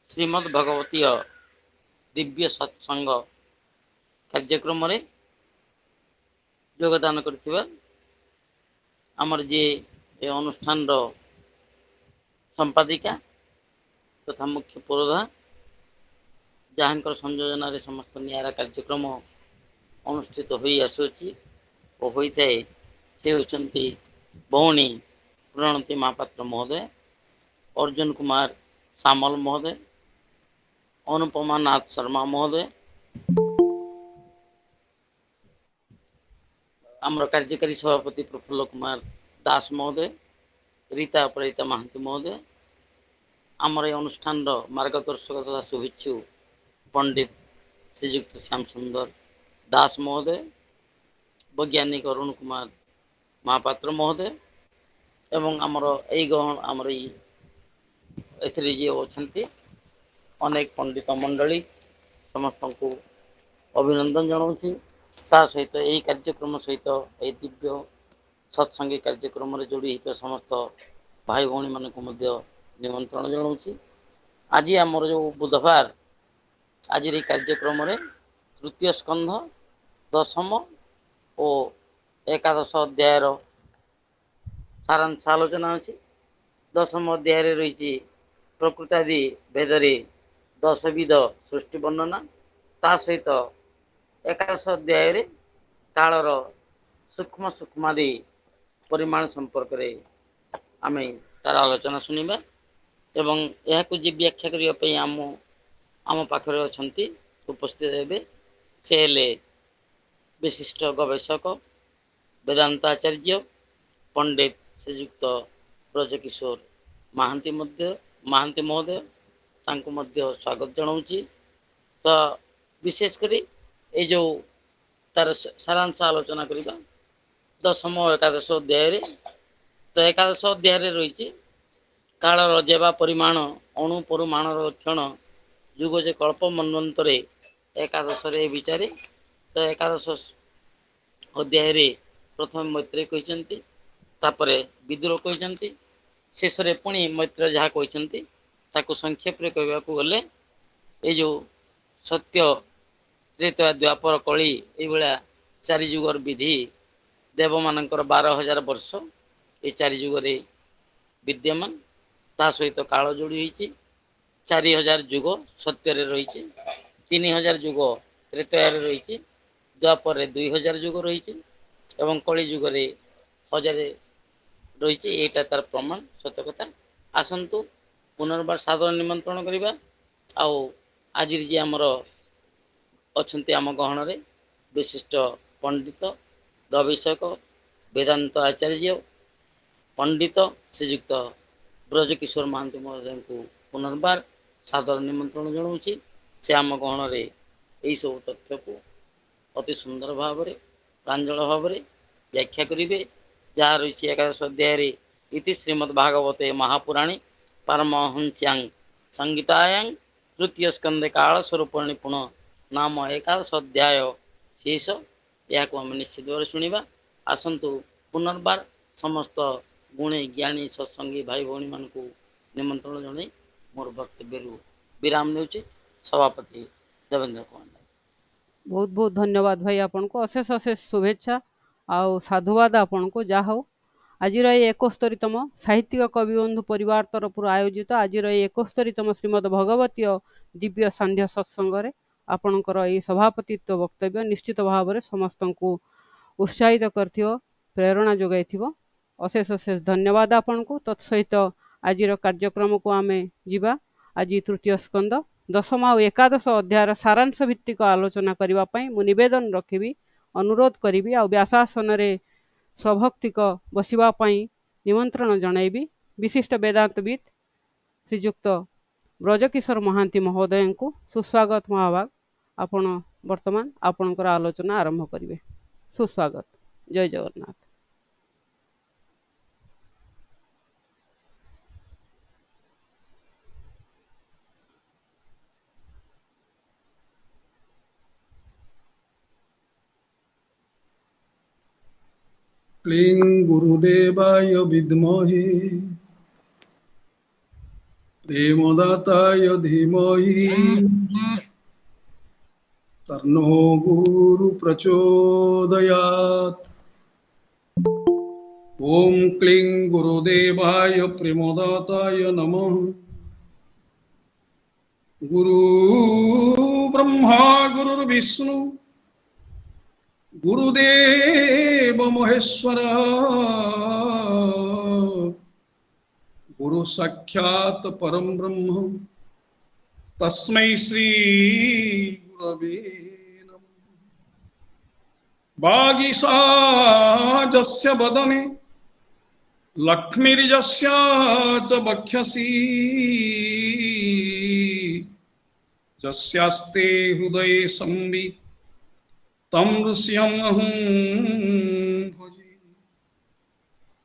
श्रीमद् भगवतीय दिव्य सत्संग कार्यक्रम रे योगदान करथिबा आमर जे ए अनुष्ठान रो संपादिका तथा मुख्य पुरोधा जहाँकर संयोजन रे समस्त नियारा कार्यक्रम अनुष्ठित होई आसुची ओ होइते से होचंती भौणी प्रणति महापात्र महोदय, अर्जुन कुमार सामल महोदय, अनुपमा नाथ शर्मा महोदय, आमर कार्यकारी सभापति प्रफुल्ल कुमार दास महोदय, रीता अपराजिता महांती महोदय, आमर ए अनुष्ठान मार्गदर्शक तथा शुभेच्छु पंडित श्रीयुक्त श्याम सुंदर दास महोदय, वैज्ञानिक अरुण कुमार महापात्र महोदय एवं आमर ए गहन आमर एथरे जे अछंती अनेक पंडित मंडली समस्त को अभिनंदन जनाऊँगी। ता सहित यही कार्यक्रम सहित ये दिव्य सत्संगी कार्यक्रम जोड़ी होता समस्त भाई भौणी मान निमंत्रण जनाऊँगी। आज आमर जो बुधवार आज कार्यक्रम तृतीय स्कंध दशम और एकादश अध्याय सारांश आलोचना अच्छी। दशम अध्याय रही प्रकृतादि भेदरे दशविध सृष्टि वर्णना ता सहित एकादश अध्याय कालर सूक्ष्म सूक्ष्मादि परिमाण संपर्क में आम तार आलोचना शुणा एवं यह जी व्याख्या करने आम आम पाखरे अच्छा उपस्थित हे से विशिष्ट गवेषक वेदांत आचार्य पंडित श्रीयुक्त ब्रजकिशोर महांती महोदय तांको मध्य स्वागत जनाऊँगी। तो विशेषकर ये जो तार सारांश आलोचना करबा दशम एकादश अध्याय तो एकादश अध्याय रही काल रजेवा परिमाण अणु परमाण लक्षण जुग जे कल्प मनवंतरे एकादश विचारे तो एकादश अध्याय प्रथम मैत्रेय कहते तापर विदुर कहते शेष पुणी मैत्र जहाँ कहते ताको संक्षेप रे कहवाकू गले ये जो सत्य त्रेता द्वापर कली ये चारि जुगर विधि देव मानकर 12,000 वर्ष ये चारि जुगरे विद्यमान ता सहित काल जोड़ी होती 4,000 जुग सत्य रही 3,000 जुग त्रेतया रही द्वापर 2,000 जुग रही एवं कली जुगरे 1,000 रही एटा तार प्रमाण सत्य कथा। आसतु पुनर्बार सादर निमंत्रण करवा आज जी आमर अच्छे आम गहन विशिष्ट पंडित गवेषक वेदांत आचार्य पंडित श्रीयुक्त ब्रजकिशोर महांती महोदय को पुनर्बार सादर निमंत्रण जनाऊँगी। से आम गहन यही सब तथ्य को अति सुंदर भाव प्रांजल भाव व्याख्या करेंगे जहाँ रही एकादश अध्याय इति श्रीमद्भागवते महापुराणे परमहंस्यां संगीतायां तृतीय स्कंदे काल स्वरूप निपुण नाम एकादश अध्याय शेष यह आम निश्चित भाव शुणा। आसतु पुनर्बार समस्त गुणी ज्ञानी सत्संगी भाई भौणी मान निमंत्रण जन मोर वक्तव्य विराम ने सभापति देवेंद्र कुमार। बहुत बहुत धन्यवाद भाई आपन को अशेष अशेष शुभेच्छा आउ साधुवाद आपन को जा हो। आज 71तम साहित्यिक कविबंधु परिवार तरफ आयोजित आज 71तम श्रीमद् भगवतीय दिव्य सांध्य सत्संग आपणकर ये सभापतित्व वक्तव्य निश्चित भाव में समस्त को उत्साहित कर प्रेरणा जोगाई अशेष अशेष धन्यवाद आपन को। तत्सहित आज कार्यक्रम को आम जीवा आज तृतीय स्कंद दशम और एकादश अध्याय सारांश भित्तिक आलोचना करने मु निवेदन रखी अनुरोध करी आ व्यासासन रे स्वभक्तिक बसवाई निमंत्रण जनइबी विशिष्ट वेदांतविद श्रीयुक्त ब्रजकिशोर महांती महोदय को सुस्वागत महाभाग आपण वर्तमान आपणकर आलोचना आरंभ करेंगे। सुस्वागत। जय जगन्नाथ। क्लीं गुरुदेवाय विद्महे प्रेमदाताय धीमहि तन्नो गुरु प्रचोदयात्। ओम क्लीं गुरुदेवाय प्रेमदाताय नमः। गुरु ब्रह्मा गुरुर्विष्णु गुरुदेव महेश्वर गुरु साक्षात् परम ब्रह्म तस्मै श्री गुरवे नमः। वागीशाजस्य वदने लक्ष्मीर्यस्य च वक्षसि यस्यास्ते हृदये संवित् तं ऋष्यमहं भजे।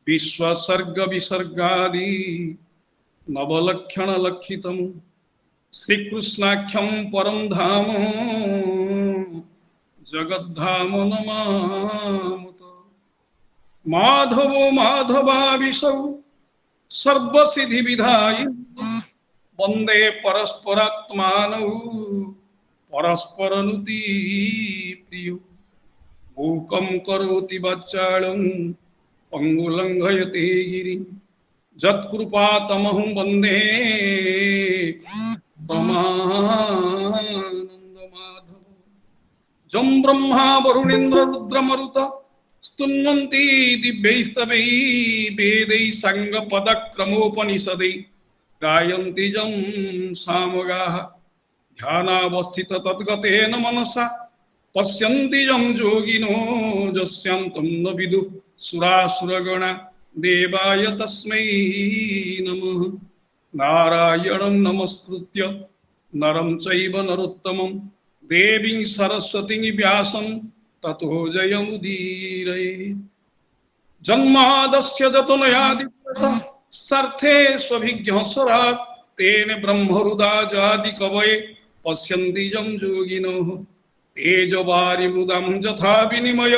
विश्वसर्ग विसर्गादि नवलक्षण लक्षितं श्रीकृष्णाख्यं परं धाम जगद्धाम नमामत। माधवो माधवाविशौ सर्वसिद्धिविधायि वन्दे परस्परात्मानौ परस्परनुति प्रियो। मूकं करोति वाचालं पंगुलंघयते गिरिं यत्कृपातमहं वन्दे परमानन्दमाधवं। जं ब्रह्मा वरुणेन्द्र रुद्रमरुत स्तुन्वन्ति दिव्यैस्तवैः वेदैः साङ्गपदक्रमोपनिषदैः गायन्ति जं सामगाः ध्यानावस्थित तद्गतेन मनसा पश्यन्ति यं योगिनो यस्यान्तं न विदुः सुरासुरगणा देवाय तस्मै नमः। नारायणं नमस्कृत्य नरं चैव नरोत्तमं देवीं सरस्वतीं व्यासं ततो जयमुदीरयेत्। जन्मादस्य जतनयादित्यतः सर्थे स्वभिज्ञः स्वराट् तेन ब्रह्महृदायादिकवये पश्यन्ति यं योगिनः। तेजवारिमृदां यथा विनिमय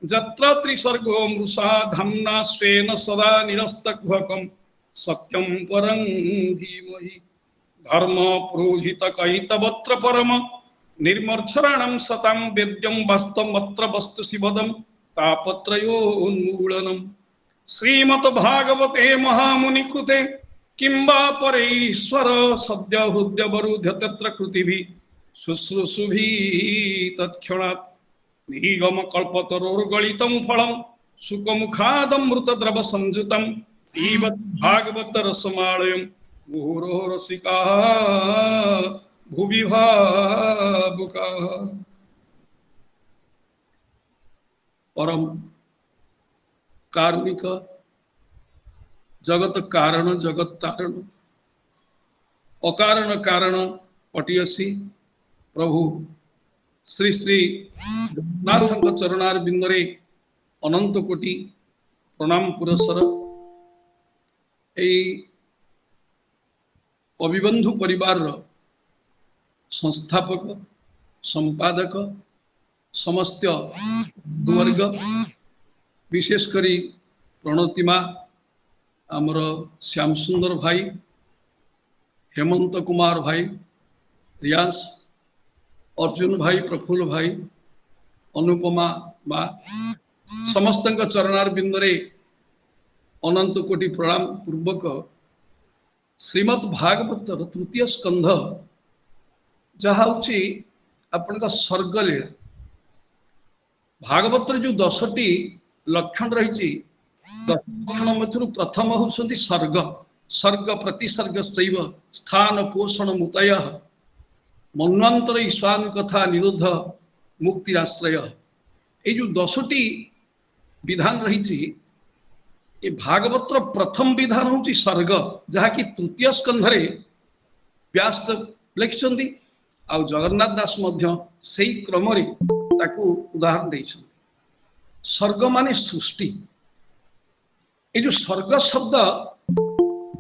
यत्र त्रिसर्गो मृषा धाम्ना स्वेन सदा निरस्तकुहकं सत्यं परं धीमहि। धर्म पुरोहितकैतवत्र परम निर्मर्च्छरणं सतां वेद्यं वास्तवमत्र वस्तु शिवदं तापत्रयोन्मूलनम्। श्रीमद्भागवते महामुनिकृते किं वा परैश्वर सद्य हृद्यवरुध्य तत्र कृतिभिः शुश्रूषुभिः तत्क्षणात् निगमकल्पतरोर्गलितं फलं सुखमुखादमृतद्रवसंयुतं पिबत भागवत रसमालयं मुहुरो रसिकाः भुवि भावुकाः। परम कार्मिक जगत कारण जगत तारण अकारण कारण पटियसी प्रभु श्री श्री जगन्नाथ चरणार बिंदरे अनंत कोटि प्रणाम पुरस्सर। अभिबंधु परिवार संस्थापक संपादक समस्त वर्ग विशेषकरी प्रणतिमा आमर श्याम सुंदर भाई हेमंत कुमार भाई रियांश अर्जुन भाई प्रफुल्ल भाई अनुपमा माँ समस्त चरणार बिंदरे अनंत कोटि प्रणाम पूर्वक श्रीमद् भागवत तृतीय स्कंध जहाँ हूँ आपण सर्गलीला भागवत जो 10टी लक्षण रही 10 लक्षण मध्य प्रथम होती सर्ग सर्ग प्रतिसर्ग शैव स्थान पोषण मुतय मन्वंतर ईश्वान कथा निरोध मुक्तिराश्रय ये जो 10टी विधान रही ये भागवत प्रथम विधान हूँ सर्ग जहाँकि तृतीय स्कंधरे व्यास लिखिं आ जगन्नाथ दास से क्रम उदाहरण दे सर्ग माने सृष्टि। ये जो सर्ग शब्द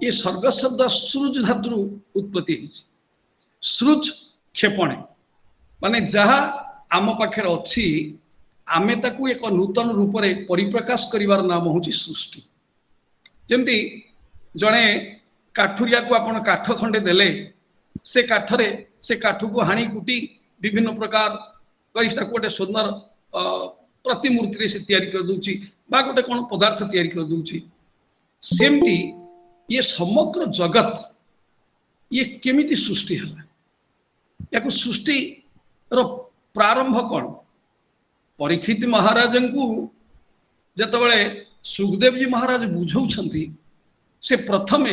ये सर्ग शब्द सृज धातु उत्पत्ति सृज क्षेपणे माने जहा आम पाखे अच्छी आमे ताकू एक नूतन रूप में परिप्रकाश करिवार नाम हूँ सृष्टि। जमती जड़े काठुरिया को आपण काठ खंडे देले से काठरे से काठ को हाणी कुटी विभिन्न प्रकार करिष्ठा गोटे सुंदर प्रतिमूर्ति से तैयारी कर दूची बा गोटे कौन पदार्थ तैयारी कर दूची सेमती ये समग्र जगत ये केमिति सृष्टि है या सृष्टि रो प्रारंभ कौन परीक्षित महाराज को जतबले सुखदेव जी महाराज बुझाउछंती से प्रथमे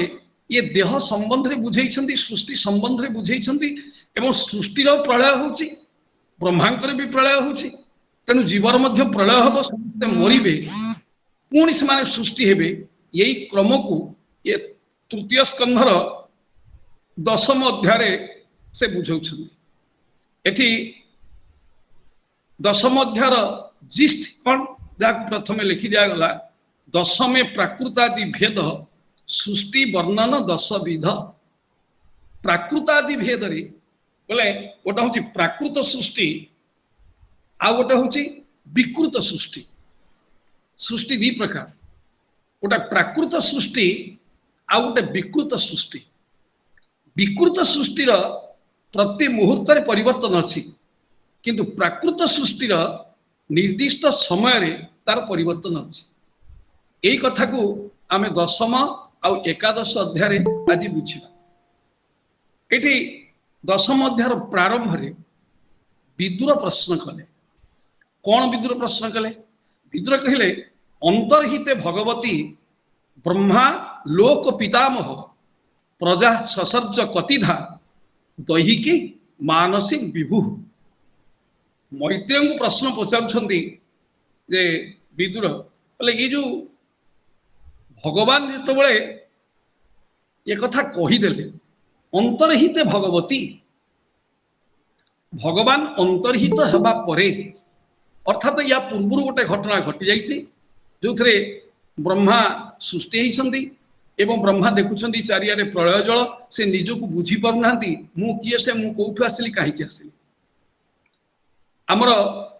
ये देह संबंध रे बुझाइछंती सृष्टि संबंध रे बुझाइछंती एवं सृष्टि रो प्रलय होची ब्रह्मांकर भी प्रलय होची तेणु जीवर मध्य प्रलय हब समस्त मरिबे पुणी से सृष्टि हेबे यही क्रम को ये तृतीय स्कंधर 10म अध्याय से बुझाउछंती एठी 10म अध्यायर जिस्ट कौन जहाँ प्रथम लिखि दिया गला 10मे प्राकृतादि भेद सृष्टि वर्णन 10 विध प्राकृतादि भेद रे बोले गोटा हूँ प्राकृत सृष्टि आ गोटे हूँ विकृत सृष्टि सृष्टि दी प्रकार गोटा प्राकृत सृष्टि आ गोटे विकृत सृष्टि विकृत सृष्टिर प्रति मुहूर्त परिवर्तन अच्छी किंतु प्राकृत सृष्टिर निर्दिष्ट समय रे तार परिवर्तन अच्छी यही कथा को आम 10म आ 11 अध्याय आज बुझा ये 10म अध्याय प्रारंभ रे विदुर प्रश्न कले कौन विदुर प्रश्न कले विदुर कहले अंतर्हिते भगवती ब्रह्मा लोक पितामह प्रजा ससर्ज कतिधा दैहिकी मानसिक विभु मैत्रेय को प्रश्न पचारुछंती जे विदुर बोले ये जो भगवान जितेबाला ये कथा कहीदेले अंतर्हिते भगवती भगवान अंतर्हित हेबा परे अर्थात या पूर्व गोटे घटना घटी जाइए जो थे ब्रह्मा सृष्टि होती एवं ब्रह्मा देखुंट चारियारे प्रलय जल से निजक बुझी पारना मु किए से मु कौटू आसली कहीं आसली आमर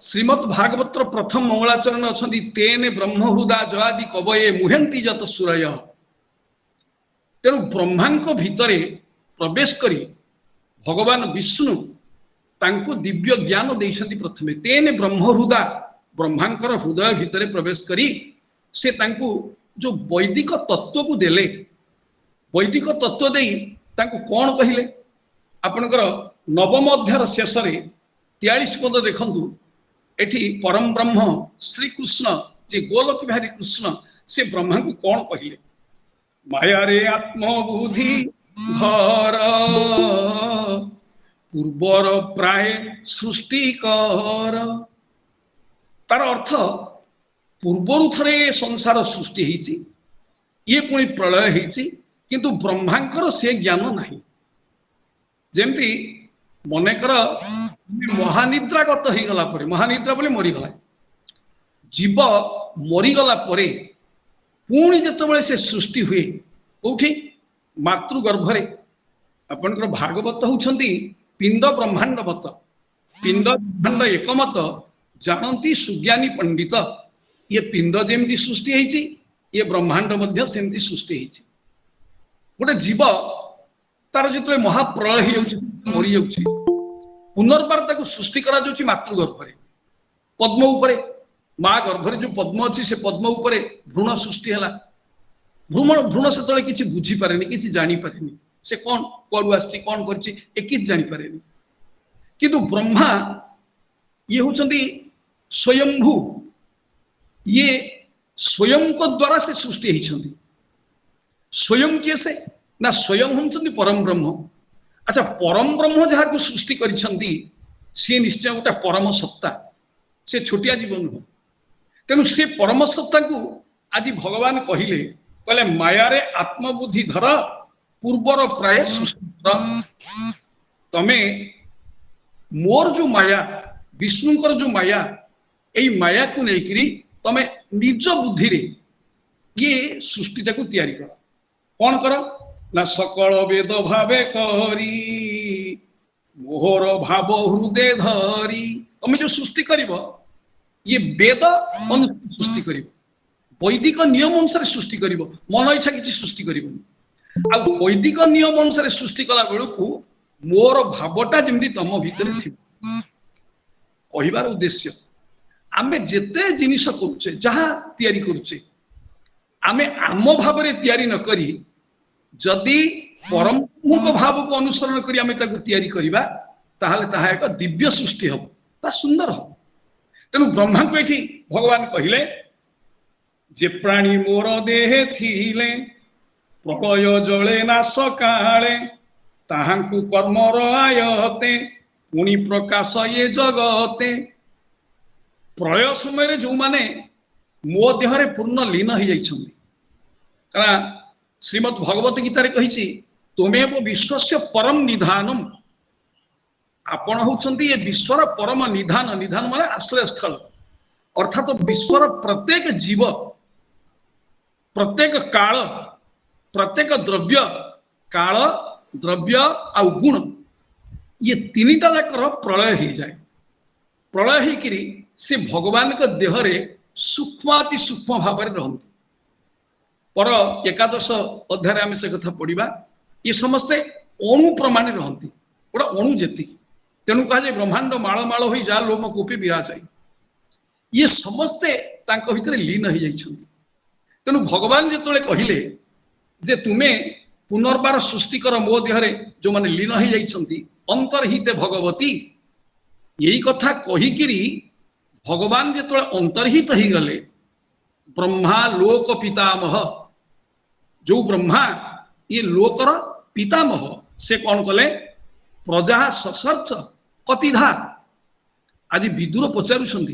श्रीमद भागवतर प्रथम मंगलाचरण अच्छा तेने ब्रह्म हृदा जयादि कवये मुहंती जत सुरय तेणु ब्रह्मांक भितर प्रवेश करी भगवान विष्णु तांको दिव्य ज्ञान देइछंती प्रथमे तेने ब्रह्म हृदा ब्रह्मांकर हृदय भितर प्रवेश करी से तांको जो वैदिक तत्व को देले वैदिक तत्व दे कौन कहले आपणकर 9म अध्याय शेष 43 पद देखंतु एठी परम ब्रह्म श्री कृष्ण जे गोलोक बिहारी कृष्ण से ब्रह्मा को कौन कहले माया रे आत्मबुद्धि धर पूर्वर प्राय सृष्टि कर तार अर्थ पूर्वर थरे संसार सृष्टि होती ये पुणी प्रलय होती किंतु ब्रह्मांकर से ज्ञान नहीं जमती मनकर महानिद्रागत हो गला परे महानिद्रा बोले मरीगला जीव मरीगला परे पुणी जितेबाला से सृष्टि हुए कौटी मातृगर्भरे आपनकर भागवत होउछंती पिंड ब्रह्मांड मत पिंड ब्रह्मांड एकमत जानती सुज्ञानी पंडित ये पिंड जमती सृष्टि होती ये ब्रह्मांड मध्य सेमती सृष्टि होती गोटे जीव तार जो महाप्रलय हो मरी जाऊँगी पुनर्बार ताको सृष्टि करा जाउछि मातृगर्भरे पद्म उपरे माँ गर्भरे जो पद्म अच्छी से पद्म उपरे भ्रूण सृष्टि है भ्रूण से तले किसी बुझी पारे किसी जानी पारे से कौन कड़ू आसी कौन कर जानी पारे किंतु ब्रह्मा ये होचंदी स्वयंभू ये स्वयं को द्वारा से सृष्टि होती स्वयं किए से ना स्वयं होचंदी परम ब्रह्म अच्छा परम ब्रह्म जहाँ को सृष्टि करिसेंती सी निश्चय गोटे परम सत्ता से छोटिया जीवन नुह तेणु से परम सत्ता को आज भगवान कहले कहले माया रे आत्मबुद्धि धर पूर्वर प्राय सृष्टि तमे मोर जो माया विष्णुकर जो माया यही माया को लेकरी तमे निज बुद्धि रे ये सृष्टिटा को तैयारी कर कौन कर ना सकल वेद भावे करी मोहर भाव हृदय धरी तमे जो सृष्टि करिवो ये वेद अनुसार सृष्टि करिवो वैदिक नियम अनुसार सृष्टि करिवो मन इच्छा किसी सृष्टि करिवो आ वैदिक नियम अनुसार सृष्टि कला बेलू मोर भावटा जमी तम भितर थी कहबार उद्देश्य आमे जेते जिनिस करुचे जहाँ तैयारी करुचे आमे आम भाव तैयारी न करी जदि परम भाव को अनुसरण करी आमे ताको तैयारी करिबा ताहले ताहा एक दिव्य सृष्टि हम ता सुंदर हम तेणु ब्रह्मा को ये भगवान कहले जे प्राणी मोर देहे थिले प्रलय जले नाश काले ताहांकु कर्मर आयते पुणी प्रकाश ये जगते प्रलय समय जो माने मो देहरे पूर्ण लीन हो जाइछन्ति कारण श्रीमद् भगवत गीता रे कहिछि तुमेव विश्वस्य परम निधानम आपण होउछन्ति ये विश्वर परम निधान निधान माने आश्रय स्थल अर्थात विश्वर प्रत्येक जीव प्रत्येक काल प्रत्येक द्रव्य काल द्रव्य आ गुण ये तीनटा जाकर प्रलय हो जाए प्रलय होकरी से भगवान के देहरे सूक्ष्माति सूक्ष्म भाव में रहती पर एकादश अध्याय आम से कथा पढ़ा ये समस्ते अणु प्रमाण रहती गोटे अणु जी तेणु कहा ब्रह्मांड माଳ माଳ हो जा लोम कूपी विराजाई ये समस्ते भितर लीन हो जाइछन्ति तेणु भगवान जिते कहले जे तुम्हें पुनर्बार सृष्टि कर मो देहरे जो माने लीन हो जाइछन्ति अंतर्हिते भगवती यही कथा कहिकिरी भगवान जिते अंतर्हित हो गले ब्रह्मा लोक पितामह जो ब्रह्मा ये लोकर पितामह से कौन कले प्रजा ससर्च कतिधा आज विदुर पचारुछन्ति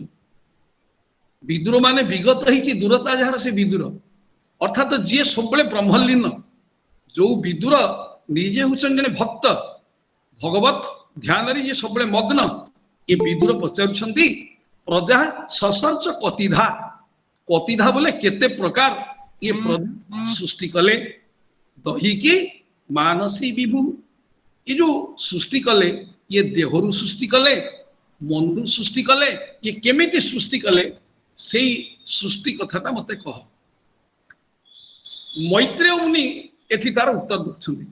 विदुर माने विगत ही दूरता जार से विदुर अर्थात जी सब ब्रह्मलीन जो विदुर निजे होचन जने भक्त भगवत ध्यान रे सब मग्न ये विदुर पचारुछन्ति प्रजा ससर्च कतिधा कतिधा बोले केते प्रकार ये सृष्टि कले दही की मानसी विभु ये जो सृष्टि कले ये देहरु सृष्टि कले मनरु सृष्टि कले ये केमिति सृष्टि कले से सृष्टि कथाटा मते कह मैत्रेय मुनि एथि तार उत्तर दउछन्ति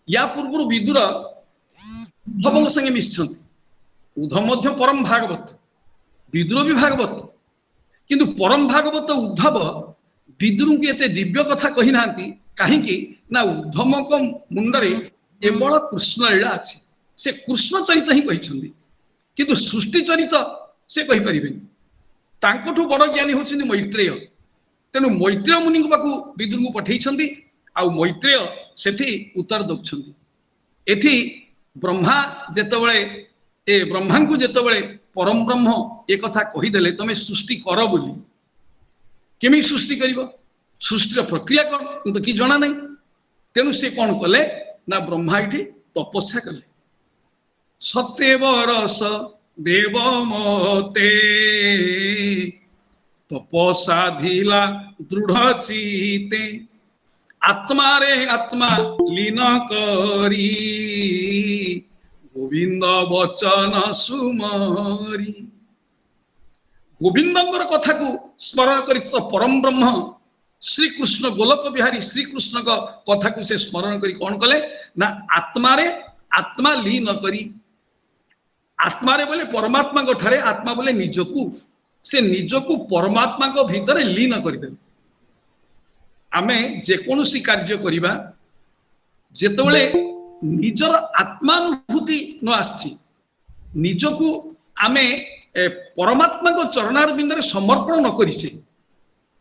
या पूर्व विदुर उद्धव संगे मिशछन्ति उद्धव मध्य परम भागवत विदुर भी भागवत किंतु परम भागवत उद्धव विदुर को एते दिव्य कथा कही नांती कहीं ना उद्धव को मुंडरे केवल कृष्ण लीला अच्छी से कृष्ण चरित ही कहते किंतु सृष्टि चरित से कही परिबेनी तांकोठु बड़ ज्ञानी होछन्ति मैत्रेय तेणु मैत्रेय मुनि पाखु विदुर को पठेइछन्ति आ मैत्रेय सेठी उत्तर दउछन्ति एथि ब्रह्मा जेतबेले ए ब्रह्मा को जेतबेले परम ब्रह्म एक कथा कहीदेले तमे सृष्टि कर बोली केमी सृष्टि करिवो सृष्टिर प्रक्रिया कौन तो कि जना नहीं तेणु से कौन कले ना ब्रह्मा ये तपस्या कले सत्यव रस देव मते तपसाधिला दृढ़ चिते आत्मा रे आत्मा लीन करी गोविंद वचन सुमरी गोविंदर कथा को स्मरण कर परम ब्रह्म श्री कृष्ण गोलक बिहारी श्री कृष्ण का कथा को से स्मरण करी कौन कले ना आत्मा रे आत्मा लीन करी आत्मा रे बोले परमात्मा को ठारे आत्मा बोले निजकू से निजकू परमात्मा को भीतर लीन करदे आमे जेकोसी कार्य करिबा जेतबेले निजर आत्मानुभूति न आछि निजकू आमे परमात्मा को चरणारविंदरे समर्पण न करिछे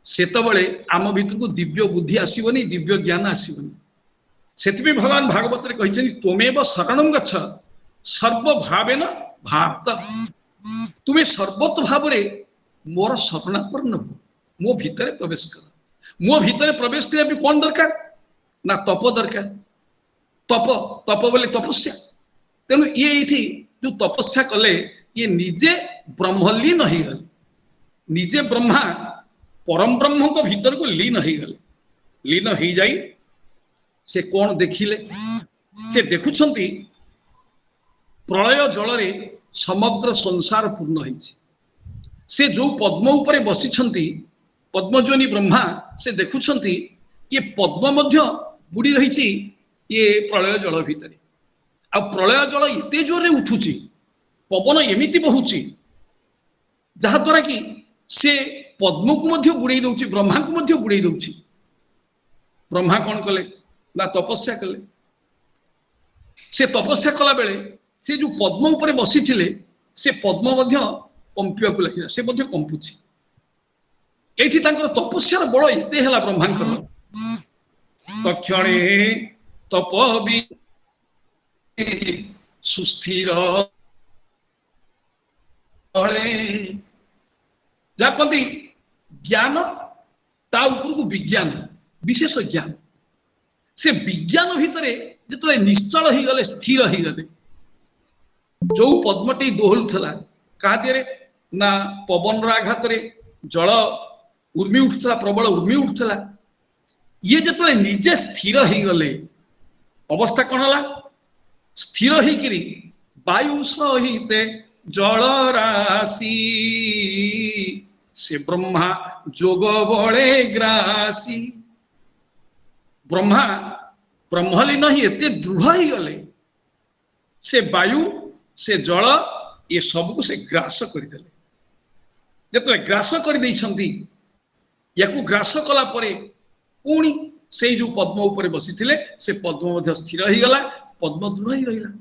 सेतबेले आम भीतर को दिव्य बुद्धि आसीबनी दिव्य ज्ञान आसीबनी सेतबे भगवान भागवत रे कहिछन तोमेव शरणं गच्छ सर्व भावेन भारत तुम्हें सर्वत भाव रे मोर शरणापन्न हो मो भीतर प्रवेश कर मो भीतर प्रवेश करने कौन दरकार ना तप दरकार तप तप बोले तपस्या तेणु ये जो तपस्या कले ये निजे ब्रह्मलीन हो गले निजे ब्रह्मा परम ब्रह्म को भीतर को लीन हो गले लीन हो जाई से कौन देखिले से देखुछंती प्रलय जल रे समग्र संसार पूर्ण होइछि से जो पद्म उपरे बसिछंती पद्मजनी ब्रह्मा से देखुछंती ये पद्म मध्य बुड़ी रही ये प्रलय जल भितर आ प्रलय जल एते जोर उठुची पवन एमिति बहुची जहाद्वारा कि से पद्म को मध्य बुड़े दौची ब्रह्मा को मध्य बुड़े दौची ब्रह्मा कौन कले ना तपस्या कले से तपस्या कला बेले से जो पद्म ऊपर बसी थिले से पद्म मध्य कंपिया को लगिला से मध्य कंपुची एठी तांकर तपस्यार बळ एते हला ब्रह्मांकर तक्षणे तपबी सुस्थिर जाकती ज्ञान ता ऊपर को विज्ञान विशेष ज्ञान से विज्ञान भितर जिते निश्चल हो गले स्थिर हो गले जो पद्मटी दोहलुला क्या दिए ना पवन आघात जल उर्मी उठुला प्रबल उर्मी उठुला ये जिते निजे स्थिर हो गले अवस्था कौन है स्थिर होकरी वायु सहित जल राशि से ब्रह्मा जोग बड़े ग्रासी ब्रह्मा ब्रह्मलीन ही एते दृढ़ हो गले से वायु से जल ये सब को से ग्रास करदेले जिते ग्रास कर ग्रास कला पुणी से जो पद्म उपर बसी से पद्म स्थिर हो गला पद्म दृढ़ ही रहा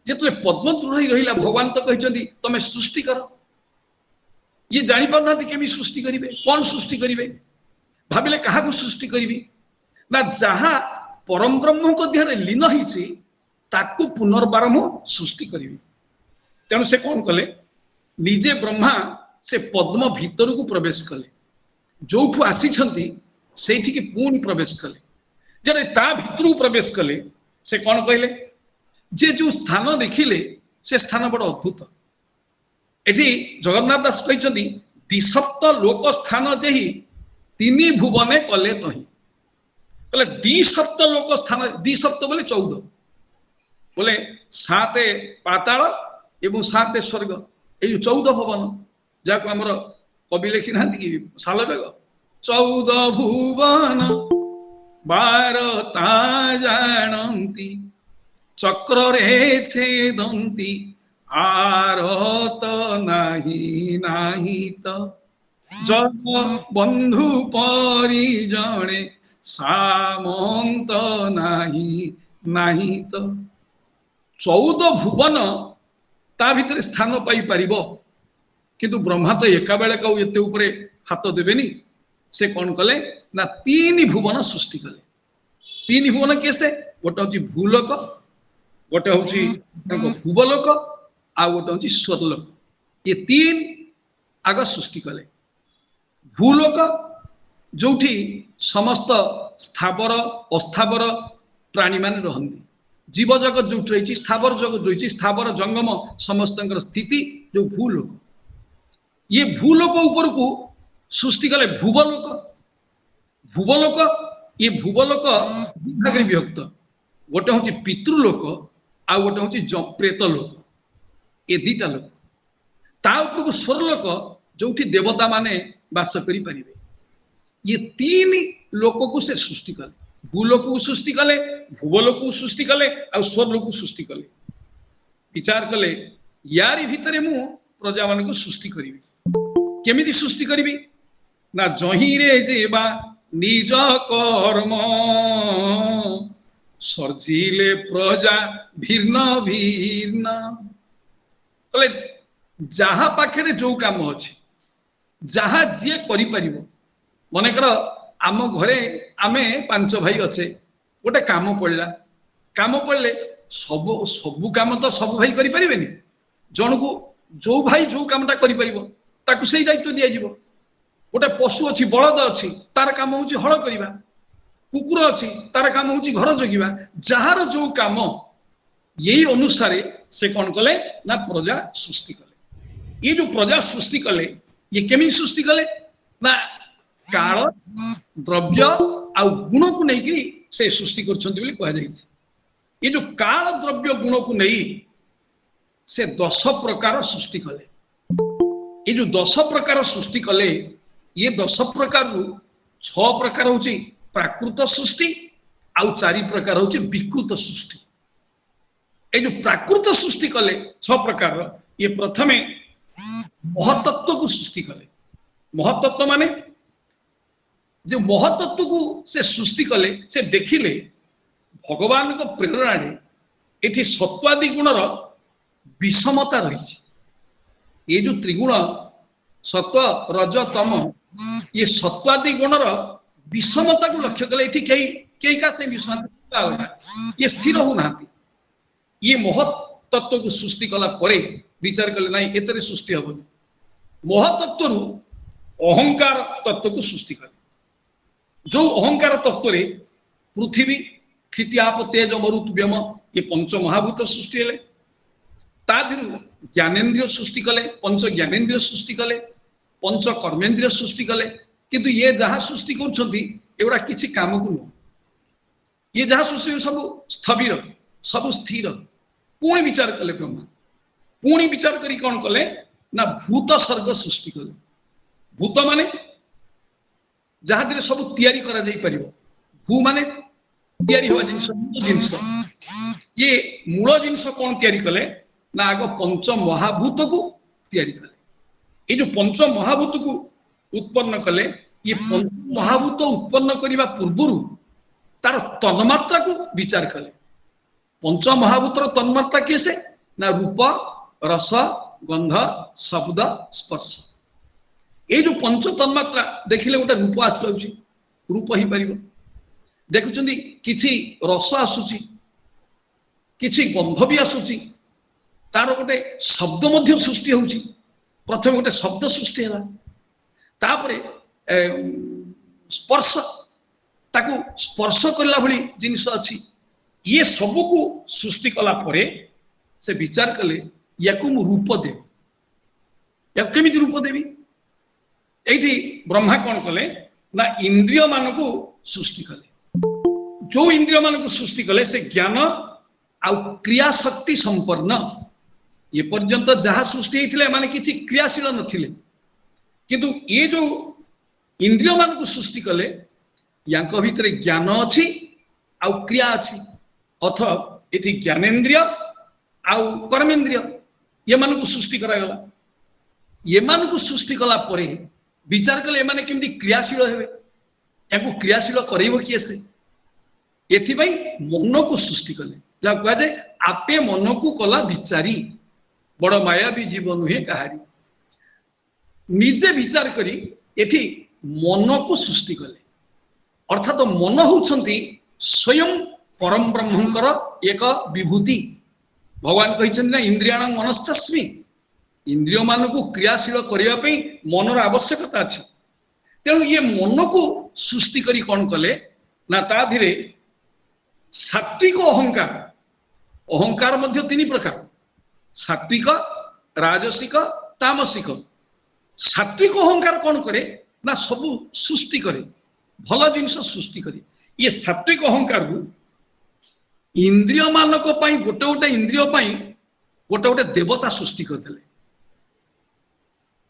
जिते पद्म दृढ़ ही रहा भगवान तो कहते तुम सृष्टि कर ये जानी पारना केमी सृष्टि करेंगे कौन सृष्टि करेंगे भाविले क्या सृष्टि करी ना जहाँ परम ब्रह्म को देहरे लीन होती ताकू पुनर्बार मु सृष्टि करी तेणु से कौन कले निजे ब्रह्मा से पद्म भीतर को प्रवेश कले जो आसी से पुणी प्रवेश कले जब ता भीतर को प्रवेश कले से कौन कहले जे जो स्थान देखिले से स्थान बड़ अद्भुत एठी जगन्नाथ दास कहते द्विसप्त लोक स्थान जेहि तीनी भुवने कले तही बोले द्विसप्त लोक स्थान द्विसप्त बोले 14 बोले 7 पाताल एवं 7 स्वर्ग ये 14 भुवन जहाँ आमर कवि लिखी ना कि सालबेग 14 भुवन 12 जानती चक्र रे छेदंती आरत नाही नाही तो जग बंधु परिजणे सामंत नाही नाही तो 14 भुवन ता भीतर स्थान पाई परिबो किंतु ब्रह्मा तो एका बेले कौ एते ऊपर हाथ देबेनी से कौन कले ना 3 भुवन सृष्टि कले 3 भुवन कैसे गोटे हूँ भूलोक गोटे हूँ भुवलोक आ गोटे हूँ स्वर्लोक ये 3 आग सृष्टि कले भूलोक जो समस्त स्थावर अस्थावर प्राणी मान रहती जीव जगत जो रही स्थावर जगत रही स्थावर जंगम समस्त स्थिति जो भूलोक ये भूलोक ऊपर को सृष्टि कले भुवलोक भुवलोक ये भुवलोक विभाग विभक्त गोटे हूँ पितृलोक आ गोटे हूँ प्रेतलोक ये 2टा लोक ता ऊपर को स्वर्लोक जो देवता माने बास करि परिबे ये 3 लोक को से सृष्टि कले भूलोक को सृष्टि कले भुवलोक को सृष्टि कले और स्वर्लोक को सृष्टि कले विचार कले यारी भितरे मु प्रजा मान को सृष्टि करी केमिति सृष्टि करी ना जही रे जेबा निज कर्म सर्जिले प्रजा भिन्न भिन्न कले जहा पाखे जो काम अच्छी जहा जी करि परिबो मनकर आम घरे आमे 5 भाई अच्छे गोटे काम पड़ला काम पड़ले सब सब काम तो सब भाई करि परिबेनी जन को जो भाई जो कामटा करि परिबो ताकू सेही दायित्व दिया जिवो गोटे पशु अच्छी बलद अच्छी तार काम हूँ हल करवा कुकुर अच्छी तार काम हूँ घर जगिवा जार जो काम यही अनुसार से कौन कले ना प्रजा सृष्टि कले ये जो प्रजा सृष्टि कले ये केमी सृष्टि कले ना काल द्रव्य आ गुण को नहीं से सृष्टि कर ये जो काल द्रव्य गुण को नहीं से 10 प्रकार सृष्टि कले ये जो 10 प्रकार सृष्टि कले ये 10 प्रकार 6 प्रकार हूँ प्राकृत सृष्टि आउ चारि प्रकार होचे विकृत सृष्टि। ए जो प्राकृत सृष्टि कले 6 प्रकार ये प्रथमे महतत्व को सृष्टि कले। महतत्व माने जो महतत्व को से सृष्टि कले से देखिले भगवान को प्रेरणा रे एठी सत्वादि गुणर विषमता रही। ये जो त्रिगुण सत्व रज तम ये सत्वादि गुणर विषमता को लक्ष्य कले एठी कई का से विषमता ये स्थिर होना। ये महत तत्व को सृष्टि कला परे विचार कले नहीं एतरे सृष्टि हबनी। महतत्व रु अहंकार तत्व को सृष्टि कले। जो अहंकार तत्व रे पृथ्वी क्षिति आप तेज मरुत व्योम ये पंच महाभूत सृष्टि हेले। तादिरु ज्ञानेन्द्रिय सृष्टि कले, पंच ज्ञानेन्द्रिय सृष्टि कले, पंच कर्मेन्द्रिय सृष्टि कले। किंतु ये जहाँ सृष्टि करछंती एगुडा किछि काम को नुह। ये जहाँ सृष्टि सब स्थविर सब स्थिर। पुणी विचार कले ब्रह्मा, पुणी विचार करी कौन कले ना भूत सर्ग सृष्टि कले। भूत माने जहाँ दिले सब तैयारी करा जाई परिबो। भू माने तैयारी हुआ जिनिस, जिनिस ये मूल जिनिस कौन तैयारी कले ना आग पंच महाभूत को तैयारी कले। ये जो पंच महाभूत को उत्पन्न कले ये पंच महाभूत उत्पन्न करने पूर्व तार तन्मात्रा को विचार कले। पंच महाभूतर तन्मात्रा कैसे ना रूप रस गंध शब्द स्पर्श। ये जो पंच तन्मात्रा देखिले गोटे रूप आसुची रूप ही पारिबो। देखुचंदी किछि रस आसुची किछि गंध भी आसुची तार गोटे शब्द मध्य सृष्टि होउची। प्रथम गोटे शब्द सृष्टि होला तापरे स्पर्श ताकू स्पर्श करला भली जिनिस अछि। ये सब को सृष्टि कला परे से विचार कले याकू मु रूप देवी। या केमिति रूप देवी एठी ब्रह्मा कौन कले ना इंद्रिय मान को सृष्टि कले। जो इंद्रिय मान को सृष्टि कले से ज्ञान आउ क्रिया शक्ति संपन्न। ये पर्यंत जहाँ सृष्टि होइथिले माने किछि क्रियाशील नथिले किंतु ये जो इंद्रिय मान को सृष्टि कले यांक भितरे ज्ञान अछि आउ क्रिया अछि। अथ एठी ज्ञानेन्द्रिय आउ कर्मेन्द्रिय ये मान को सृष्टि करा गला। ये मान को सृष्टि कला परे विचार कले ए माने केमि क्रियाशील हेबे याकू क्रियाशील करैबो किए से। एथिबाई मन को सृष्टि कले जा कह जाय आपे मन को कला विचारी बड़ माया भी जीवन नुहे कहारी। निजे विचार करी एठी मन को सृष्टि कले अर्थात मन होउछंती स्वयं परम ब्रह्मंकर एक विभूति। भगवान कहिछन ना इंद्रियाणां मनस्तस्मि। इंद्रिय मान को क्रियाशील करबा पई मनर आवश्यकता अछि। तेणु ये मन को सृष्टि करी कौन कले ना ता धीरे सात्विक अहंकार। अहंकार मध्य 3 प्रकार सात्विक राजसिक तामसिक। सात्विक अहंकार कौन करे ना सब सृष्टि करे भल जिनिस सृष्टि करे। ये सात्विक अहंकार को इंद्रिय मानक पई गोटे गोटे इंद्रिय पई गोटे गोटे देवता सृष्टि करथिले।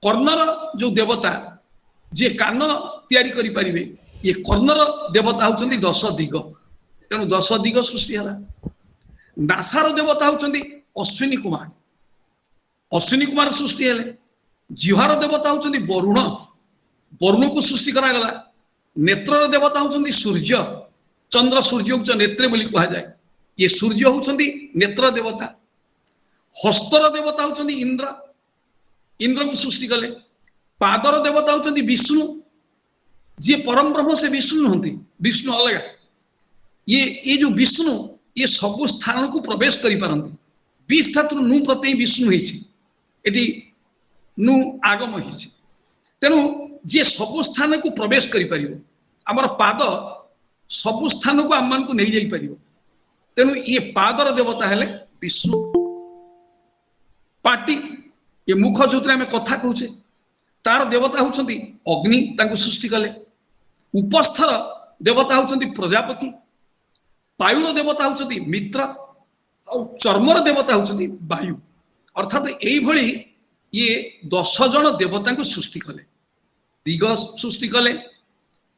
कर्णर जो देवता जे कान तैयारी करि परिबे ये कर्णर देवता होचंदी 10 दिग। तेणु 10 दिग सृष्टि हला। नासार देवता होचंदी अश्विनी कुमार। अश्विनी कुमार सृष्टि हेले। जिह्वार देवता होचंदी वरुण। वरुण को सृष्टि करा गला। नेत्रर देवता होचंदी सूर्य। चंद्र सूर्य उच्च नेत्रे बोली कहा जाए। ये सूर्य होचंदी नेत्र देवता। हस्तर देवता होचंदी इंद्र। इंद्र को सृष्टि कले। पादर देवता होचंदी विष्णु। जे परम ब्रह्म से विष्णु होंती। विष्णु अलग ये जो विष्णु ये सब स्थान को प्रवेश करि पारंती। 20 धातु नु प्रत्यय विष्णु हेछि। एटी नु आगम हेछि। तेणु जे सब स्थान को प्रवेश करि परिबो हमर पाद सब स्थान को आम को नहीं जाई परिबो। तेणु ये पादर देवता हेले विष्णु। पाटी ये मुख जो आम कथा कहूचे तार देवता होचंती अग्नि। तांको सृष्टि कले। उपस्थर देवता होचंती प्रजापति। वायुर देवता होचंती मित्र और चर्मर देवता होचंती वायु। अर्थात एई भली ये 10 जन देवता को सृष्टि कले। दिग सृष्टि कले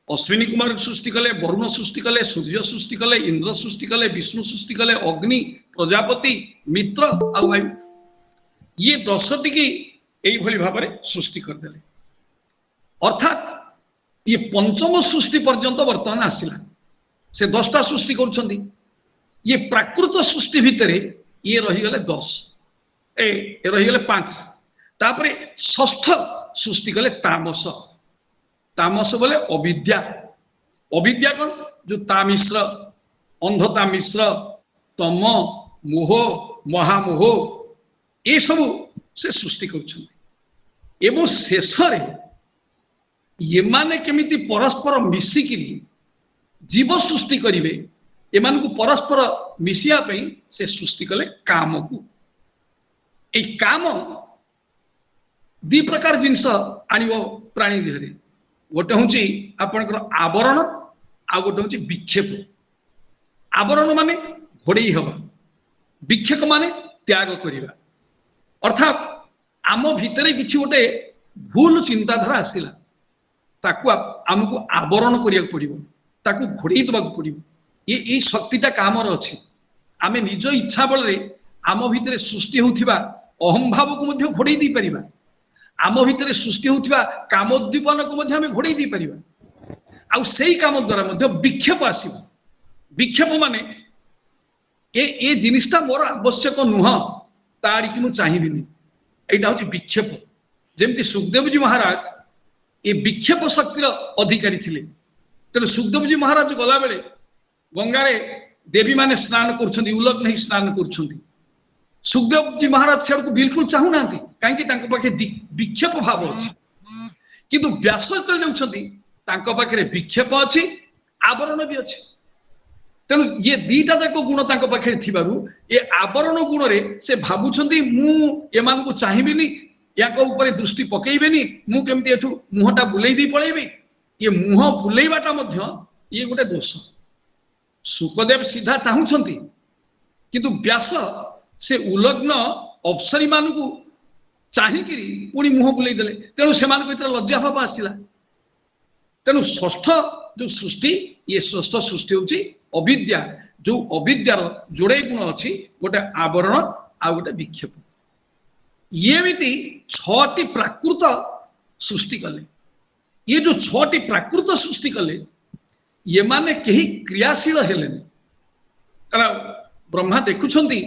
अश्विनी कुमार सृष्टि कले, वरुण सृष्टि कले, सूर्य सृष्टि कले, इंद्र सृष्टि कले, विष्णु सृष्टि कले, अग्नि, प्रजापति, मित्र आ वायु, ये 10टी की यही भाव में सृष्टि करदे। अर्थात ये पंचम सृष्टि पर्यंत वर्तमान आसला से 10टा सृष्टि कर, ये प्राकृत सृष्टि भितर ये रहीगले 10 रहीगले 5, तापरे षष्ठ सृष्टि कले तामस। तामस बोले अविद्या, अविद्या कौन जो तामिश्र, अंधता मिश्र, तम, मोह, महामोह ये सब से सृष्टि कर शेष ये माने केमिति परस्पर मिसिकी जीव सृष्टि करिवे, एमान को परस्पर मिसिया पे से सृष्टि कले काम को। ए काम दी प्रकार जिनस आनिबो प्राणी देहरे, गोटे हूँ आपणकर आवरण, आ गोटे हूँ विक्षेप। आवरण माने घोड़े हवा, विक्षेप माने त्याग करिवा। अर्थात आम भितरे किछि गोटे भूल चिंताधारा आसिला, ताकू आमको आवरण करिया पड़िबो, ताकू घोड़े दबाक पड़िबो। ये शक्तिटा कामर अछि। आमे निज इच्छा बल रे आम भितरे सृष्टि होउथिबा अहम भाव को मध्य घोड़े दी परिबा, आम भितरे सृष्टि होउथिबा कामोद्दीपन को मध्य आमे घोड़े दी परिबा। आ सेही काम द्वारा मध्य विक्षेप आसीबो। विक्षेप माने ए जिनिसटा मोर आवश्यक नुह, तारि कि मु चाहिबिनी, एटा होछि विक्षेप। जेमति सुखदेव जी महाराज ये विक्षेप शक्तिर अधिकारी थिले। तेणु सुखदेव जी महाराज गला बेले गंगारे देवी माने स्नान कर उलग नहीं स्नान कर, सुखदेव जी महाराज से बिल्कुल चाहू ना, कहीं पाखे विक्षेप भाव अच्छी। किंतु व्यास पाखे विक्षेप अच्छी, आवरण भी अच्छी। तेणु ये दीटा जाक गुण पाखे ये आवरण गुण रे से भावुंट मु चाहिए या दृष्टि पकईबेनी, मुझे एठू मुहटा बुलाई दी पलैबी। ये मुह बुलेबाटा ये गोटे दोष। सुखदेव सीधा चाहूंट, किंतु व्यास से उलग्न अप्सरी मान को चाहिकी पुणी मुह बुलाई देले। तेणु से लज्जा भाव आसला। तेणु षष्ठ जो सृष्टि, ये षष्ठ सृष्टि होची अविद्या। जो अविद्यार जोड़े गुण अच्छी, गोटे आवरण आ गोटे विक्षेप। येमिति 6टी प्राकृत सृष्टि कले। ये जो 6टी प्राकृत सृष्टि कले, ये माने कहीं क्रियाशील हेलेनि। कारण ब्रह्मा देखुछंती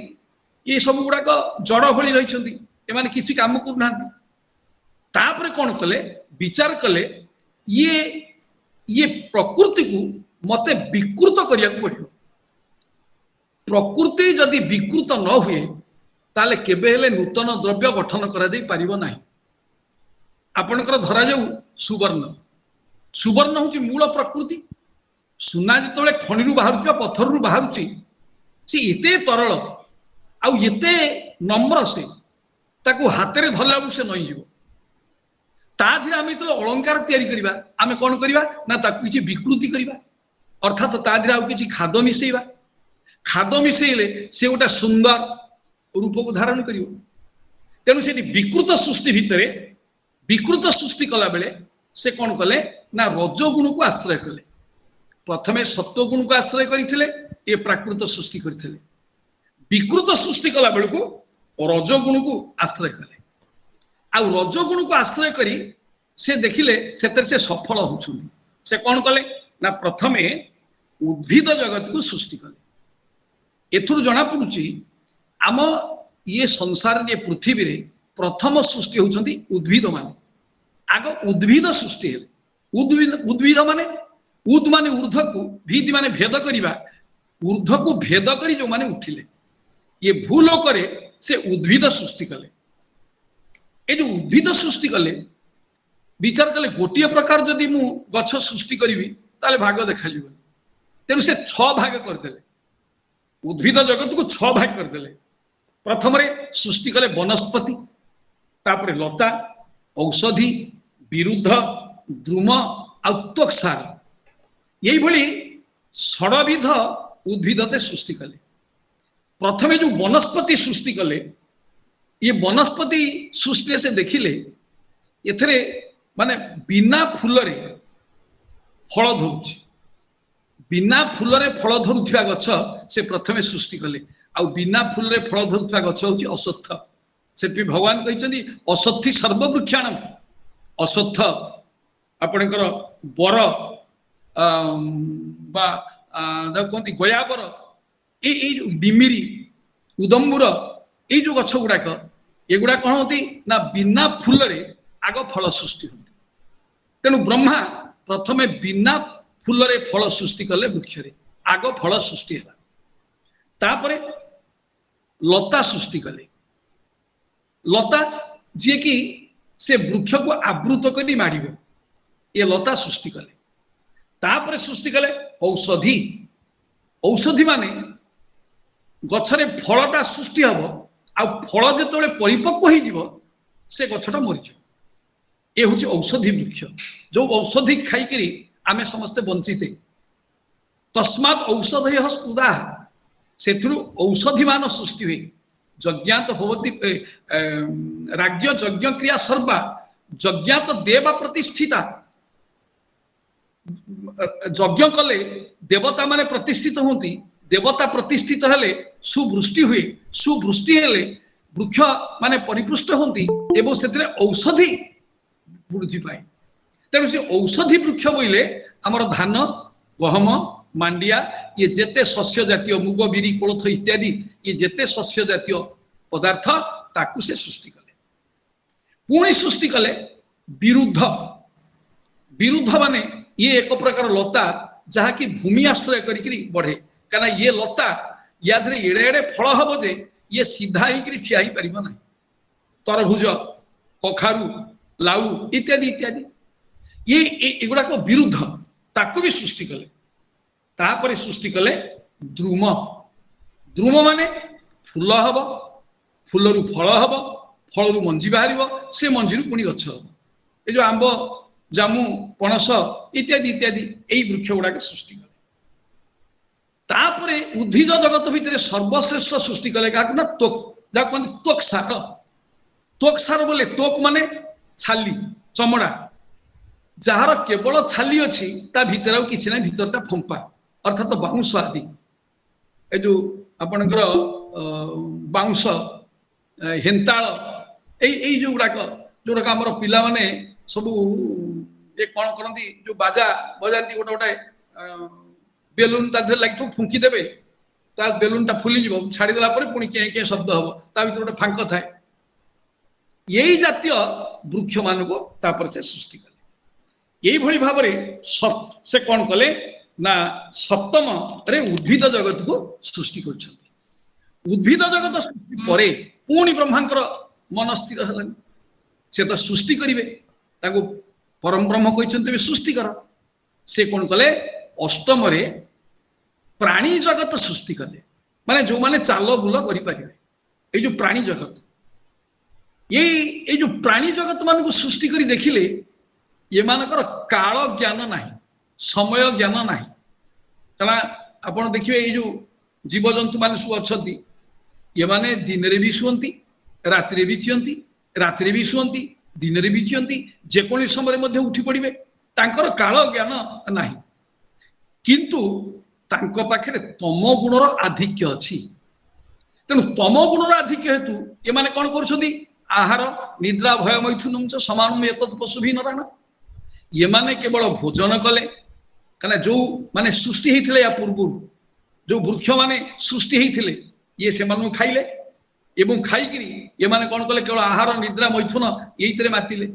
ये सब गुड़ाक जड़ भली रही, एमाने किसी काम करना। तापरे कौन कले, विचार कले ये प्रकृति को मते विकृत करिया पड़ियो। प्रकृति जदि विकृत न हुए ताले केबे हेले नूतन द्रव्य गठन करा दे पारिबो नाही। आपणकर धरा जाऊ सुवर्ण, सुवर्ण होची मूल प्रकृति। सुना जिते खणि बाहर पत्थर बाहर सी एते तरल आउ एते नम्र, से ताकू हाथ में धरला से नई जीव। ताधीरे आम जो अलंकार तैयारी करबा, आमे कौन करबा ना ताकू किछि विकृति करबा। अर्थात ताधीरे आउ किछि खाद मिसेइबा। खाद मिसेइले से गोटे सुंदर रूप को धारण करियो। तेणु से विकृत सृष्टि भितर विकृत सृष्टि कला बेले से कौन कले ना रजोगुण को आश्रय कले। प्रथमे सत्वगुण को आश्रय करथिले, ये प्राकृत सृष्टि करथिले। विकृत सृष्टि कला बेल को रजोगुण को आश्रय कले। आ रजोगुण को आश्रय करी से देखिले से सफल होउछुंती। से कौन कले ना प्रथमे उद्भिद जगत को सृष्टि कले। एथुर जना पड़ुची आम ये संसार ये पृथ्वी रे प्रथम सृष्टि होउछंती उद्भिद माने। आग उद्भिद सृष्टि हेले। उद्भिद माने उद माने ऊर्ध्व को, भिद माने भेद करिबा, ऊर्ध्व को भेद करी जो माने उठिले, ये भूल करे से उद्भिद सृष्टि कले। ए जो उद्भिद सृष्टि कले विचार कले गोटे प्रकार जदि मु गछ सृष्टि करी ताले भाग देखा जीवन। तेणु से 6 भाग करदेले। उद्भिद जगत को 6 भाग करदेले। प्रथम रे सृष्टि कले वनस्पति, तापरे लता, औषधि, विरुद्ध, द्रुम आ त्वक्सार। यही भली 6 उद्भिदते सृष्टि कले। प्रथमे जो वनस्पति सृष्टि कले, ये वनस्पति सृष्टि से देखिले एथरे माने बिना फूल रे ଫଳ ଧରୁଛି। ବିନା ଫୁଲରେ ଫଳ ଧରୁଥିବା ଗଛ ସେ ପ୍ରଥମେ ସୃଷ୍ଟି କଲେ। ଆଉ ବିନା ଫୁଲରେ ଫଳ ଧରୁଥିବା ଗଛ ହଉଛି ଅଶ୍ୱତ୍ଥ। ସେଥିପାଇଁ ଭଗବାନ କହିଛନ୍ତି ଅଶ୍ୱତ୍ଥି ସର୍ବବୃକ୍ଷାଣ। ଅଶ୍ୱତ୍ଥ ଆପଣଙ୍କର ବର ବା କୁହନ୍ତି ଗୟାବର, ଏଇ ଯୋଉ ଡିମିରି, ଉଦମ୍ବୁର, ଏଇ ଯୋଉ ଗଛ ଗୁଡାକ ଏଗୁଡା କଣ ହନ୍ତି ନା ବିନା ଫୁଲରେ ଆଗ ଫଳ ସୃଷ୍ଟି ହୁଅନ୍ତି। ତେଣୁ ବ୍ରହ୍ମା ପ୍ରଥମେ ବିନା ଫୁଲରେ ଫଳ ସୃଷ୍ଟି କଲେ, ବୃକ୍ଷରେ ଆଗ ଫଳ ସୃଷ୍ଟି ହେଲା। ତାପରେ ଲତା ସୃଷ୍ଟି କଲେ। ଲତା ଯିଏକି ସେ ବୃକ୍ଷକୁ ଆବୃତ କରି ମାଡ଼ିବ, ଏ ଲତା ସୃଷ୍ଟି କଲେ। ତାପରେ ସୃଷ୍ଟି କଲେ ଔଷଧି। ଔଷଧି ମାନେ ଗଛରେ ଫଳଟା ସୃଷ୍ଟି ହବ, ଆଉ ଫଳ ଯେତେବେଳେ ପରିପକ୍ୱ ହେଇଯିବ ସେ ଗଛଟା ମରିଯିବ। ଏ ହଉଛି ଔଷଧି ବୃକ୍ଷ, ଯୋଉ ଔଷଧି ଖାଇକିରି ଆମେ ସମସ୍ତେ ବଞ୍ଚିତେ। ତସ୍ମାତ୍ ଔଷଧୟ ସୁଦା, ସେଥିରୁ ଔଷଧି ମାନ ସୃଷ୍ଟି ହୁଏ। ଯଜ୍ଞାତ ଭବତି ରାଜ୍ୟ ଯଜ୍ଞ କ୍ରିୟା ସର୍ବା ଯଜ୍ଞାତ ଦେବା ପ୍ରତିଷ୍ଠିତା। ଯଜ୍ଞ କଲେ ଦେବତା ମାନେ ପ୍ରତିଷ୍ଠିତ ହୁଅନ୍ତି। ଦେବତା ପ୍ରତିଷ୍ଠିତ ହେଲେ ସୁବୃଷ୍ଟି ହୁଏ। ସୁବୃଷ୍ଟି ହେଲେ ବୃକ୍ଷ ମାନେ ପରିପୃଷ୍ଟ ହୁଅନ୍ତି ଏବଂ ସେଥିରେ ଔଷଧି ବୃଦ୍ଧି ପାଏ। ତେଣୁ ସେ ଔଷଧି ବୃକ୍ଷ ବୋଇଲେ ଆମର ଧାନ, ଗହମ, ମାଣ୍ଡିଆ, ଇଏ ଯେତେ ଶସ୍ୟ ଜାତୀୟ ମୁଗ, ବିରି, କୋଳଥ ଇତ୍ୟାଦି, ଇଏ ଯେତେ ଶସ୍ୟ ଜାତୀୟ ପଦାର୍ଥ ତାକୁ ସେ ସୃଷ୍ଟି କଲେ। ପୁଣି ସୃଷ୍ଟି କଲେ ବିରୁଦ୍ଧ। ବିରୁଦ୍ଧ ମାନେ ଇଏ ଏକ ପ୍ରକାର ଲତା ଯାହାକି ଭୂମି ଆଶ୍ରୟ କରିକିରି ବଢେ। କାରଣ ଇଏ ଲତା ୟା ଦେହରେ ଏଡେ ଏଡେ ଫଳ ହବ ଯେ ଇଏ ସିଧା ହେଇକିରି ଠିଆ ହେଇପାରିବ ନାହିଁ। ତରଭୁଜ, କଖାରୁ, ଲାଉ ଇତ୍ୟାଦି ଇତ୍ୟାଦି, ଏଗୁଡାକ ବିରୁଦ୍ଧ, ତାକୁ ବି ସୃଷ୍ଟି କଲେ। ତାପରେ ସୃଷ୍ଟି କଲେ ଦ୍ରୁମ। ଦ୍ରୁମ ମାନେ ଫୁଲ ହବ, ଫୁଲରୁ ଫଳ ହବ, ଫଳରୁ ମଞ୍ଜି ବାହାରିବ, ସେ ମଞ୍ଜିରୁ ପୁଣି ଗଛ ହବ। ଏ ଯୋଉ ଆମ୍ବ, ଜାମୁ, ପଣସ ଇତ୍ୟାଦି ଇତ୍ୟାଦି ଏଇ ବୃକ୍ଷ ଗୁଡାକ ସୃଷ୍ଟି କଲେ। ତାପରେ ଉଦ୍ଭିଦ ଜଗତ ଭିତରେ ସର୍ବଶ୍ରେଷ୍ଠ ସୃଷ୍ଟି କଲେ କାହାକୁ ନା ତ୍ୱକ୍, ଯାହାକୁ କୁହନ୍ତି ତ୍ୱକ୍ ସାର। ତ୍ୱକ୍ ସାର ବୋଲେ ତ୍ୱକ୍ ମାନେ ଛାଲି, ଚମଡା। ଯାହାର କେବଳ ଛାଲି ଅଛି, ତା ଭିତରେ ଆଉ କିଛି ନାହିଁ, ଭିତରଟା ଫମ୍ପା, ଅର୍ଥାତ ବାଉଁଶ ଆଦି। ଏ ଯୋଉ ଆପଣଙ୍କର ବାଉଁଶ, ହେନ୍ତାଳ, ଏଇ ଯୋଉଗୁଡାକ ଆମର ପିଲାମାନେ ସବୁ ଏ କଣ କରନ୍ତି, ଯୋଉ ବାଜା ବଜାନ୍ତି, ଗୋଟେ ଗୋଟେ ବେଲୁନ ତା ଦେହରେ ଲାଗିଥିବ, ଫୁଙ୍କି ଦେବେ, ତା ବେଲୁନ ଟା ଫୁଲିଯିବ, ଛାଡିଦେଲା ପରେ ପୁଣି କେଁ କେଁ ଶବ୍ଦ ହବ, ତା ଭିତରେ ଗୋଟେ ଫାଙ୍କ ଥାଏ। ଏଇ ଜାତୀୟ ବୃକ୍ଷ ମାନଙ୍କୁ ତାପରେ ସେ ସୃଷ୍ଟି କଲେ। ଏଇଭଳି ଭାବରେ ସେ କଣ କଲେ ନା ସପ୍ତମରେ ଉଦ୍ଭିଦ ଜଗତକୁ ସୃଷ୍ଟି କରିଛନ୍ତି। ଉଦ୍ଭିଦ ଜଗତ ସୃଷ୍ଟି ପରେ ପୁଣି ବ୍ରହ୍ମାଙ୍କର ମନ ସ୍ଥିର ହେଲାନି, ସେ ତ ସୃଷ୍ଟି କରିବେ। ତାଙ୍କୁ ପରମ ବ୍ରହ୍ମ କହିଛନ୍ତି ତେବେ ସୃଷ୍ଟି କର। ସେ କଣ କଲେ ଅଷ୍ଟମରେ ପ୍ରାଣୀ ଜଗତ ସୃଷ୍ଟି କଲେ, ମାନେ ଯୋଉମାନେ ଚାଲ ବୁଲ କରିପାରିବେ। ଏଇ ଯୋଉ ପ୍ରାଣୀ ଜଗତ, ଏଇ ଯୋଉ ପ୍ରାଣୀ ଜଗତ ମାନଙ୍କୁ ସୃଷ୍ଟି କରି ଦେଖିଲେ ଏମାନଙ୍କର କାଳ ଜ୍ଞାନ ନାହିଁ, ସମୟ ଜ୍ଞାନ ନାହିଁ। କାରଣ ଆପଣ ଦେଖିବେ ଏଇ ଯୋଉ ଜୀବଜନ୍ତୁ ମାନେ ସବୁ ଅଛନ୍ତି, ଏମାନେ ଦିନରେ ବି ଶୁଅନ୍ତି, ରାତିରେ ବି ଚିଅନ୍ତି, ରାତିରେ ବି ଶୁଅନ୍ତି, ଦିନରେ ବି ଚିଅନ୍ତି, ଯେକୌଣସି ସମୟରେ ମଧ୍ୟ ଉଠି ପଡିବେ। ତାଙ୍କର କାଳ ଜ୍ଞାନ ନାହିଁ, କିନ୍ତୁ ତାଙ୍କ ପାଖରେ ତମ ଗୁଣର ଆଧିକ୍ୟ ଅଛି। ତେଣୁ ତମ ଗୁଣର ଆଧିକ୍ୟ ହେତୁ ଏମାନେ କଣ କରୁଛନ୍ତି, ଆହାର ନିଦ୍ରା ଭୟ ମୈଥୁନଂ ଚ ସମାନଂ ଏତତ୍ ପଶୁଭିଃ ନରାଣାଂ। ଏମାନେ କେବଳ ଭୋଜନ କଲେ, କାରଣ ଯୋଉ ମାନେ ସୃଷ୍ଟି ହେଇଥିଲେ ୟା ପୂର୍ବରୁ ଯୋଉ ବୃକ୍ଷ ମାନେ ସୃଷ୍ଟି ହେଇଥିଲେ, ଇଏ ସେମାନଙ୍କୁ ଖାଇଲେ ଏବଂ ଖାଇକିରି ଏମାନେ କଣ କଲେ, କେବଳ ଆହାର ନିଦ୍ରା ମୈଥୁନ ଏଇଥିରେ ମାତିଲେ।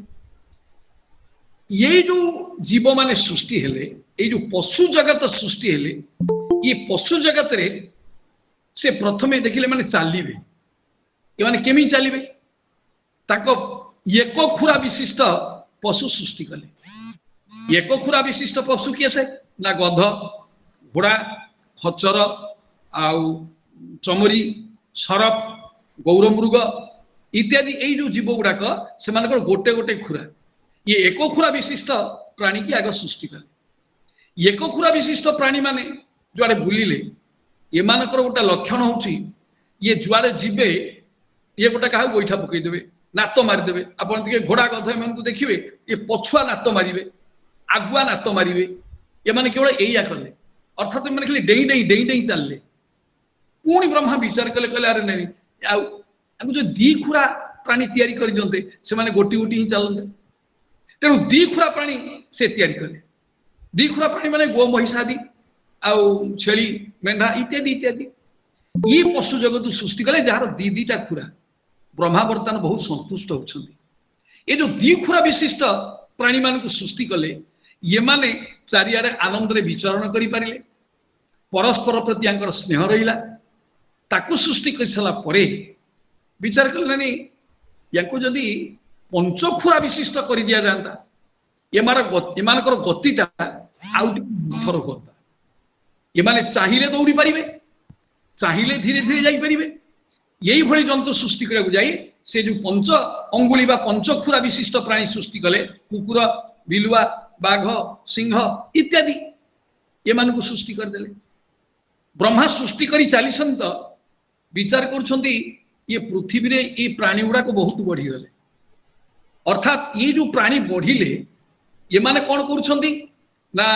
ଏଇ ଯୋଉ ଜୀବ ମାନେ ସୃଷ୍ଟି ହେଲେ, ଏଇ ଯୋଉ ପଶୁ ଜଗତ ସୃଷ୍ଟି ହେଲେ, ଇଏ ପଶୁ ଜଗତରେ ସେ ପ୍ରଥମେ ଦେଖିଲେ ମାନେ ଚାଲିବେ। ଏମାନେ କେମିତି ଚାଲିବେ, ତାଙ୍କ ଏକ ଖୁରା ବିଶିଷ୍ଟ ପଶୁ ସୃଷ୍ଟି କଲେ। ଏକ ଖୁରା ବିଶିଷ୍ଟ ପଶୁ କିଏ ସେ ନା ଗଧ, ଘୋଡା, ଖଚର, ଆଉ ଚମରି, ସରଫ, ଗୌରମୃଗ ଇତ୍ୟାଦି ଏଇ ଯୋଉ ଜୀବ ଗୁଡାକ ସେମାନଙ୍କର ଗୋଟେ ଗୋଟେ ଖୁରା। ଇଏ ଏକ ଖୁରା ବିଶିଷ୍ଟ ପ୍ରାଣୀ କି ଆଗ ସୃଷ୍ଟି କଲେ। ଏକ ଖୁରା ବିଶିଷ୍ଟ ପ୍ରାଣୀ ମାନେ ଯୁଆଡେ ବୁଲିଲେ, ଏମାନଙ୍କର ଗୋଟେ ଲକ୍ଷଣ ହଉଛି, ଇଏ ଯୁଆଡେ ଯିବେ ଇଏ ଗୋଟେ କାହାକୁ ଗୋଇଠା ପକେଇଦେବେ, ନାତ ମାରିଦେବେ। ଆପଣ ଟିକେ ଘୋଡା ଗଧ ଏମାନଙ୍କୁ ଦେଖିବେ, ଇଏ ପଛୁଆ ନାତ ମାରିବେ, ଆଗୁଆ ନାତ ମାରିବେ, एमाने केवल एया कले अर्थात एमाने खाली डेई डेई डेई डेई चलले पुणी ब्रह्मा विचार कले कले अरे नहीं आउ जो दी खुरा प्राणी तैयारी कर जंते से माने गोटी गोटी ही चलते तेणु दी खुरा प्राणी से तैयारी कले दी खुरा प्राणी माने गो महिष आदि आउ छेली मेंढा इत्यादि इत्यादि ये पशु जगत सृष्टि कले जार दी दीटा खुरा ब्रह्मा वर्तमान बहुत संतुष्ट होछंती ये जो दी खुरा विशिष्ट प्राणी मान को सृष्टि कले ये माने चारियारे आनंद रे विचरण करि पारिले परस्पर प्रति आंकर स्नेह रहिला ताकू सृष्टि कर सला परे विचार कले नहीं याको जदि पंचखुरा विशिष्ट कर दिया जाता एमानकर गतिटा आउ थर करता एमाने चाहिए दौड़ी पारिबे चाहिए धीरे धीरे जाई पारिबे यही भली जंतु सृष्टि करा जाई से जो पंच अंगुली बा पंचखुरा विशिष्ट प्राणी सृष्टि कले कुकुर बिलुआ बाघ सिंह इत्यादि ये मान को सृष्टि कर देले ब्रह्मा सृष्टि करी चलीसन तो विचार करुछंती ये पृथ्वी रे ये प्राणी गुड़ा को बहुत बढ़ी गले अर्थात ये जो प्राणी बढ़िले ये माने कौन करुछंती ना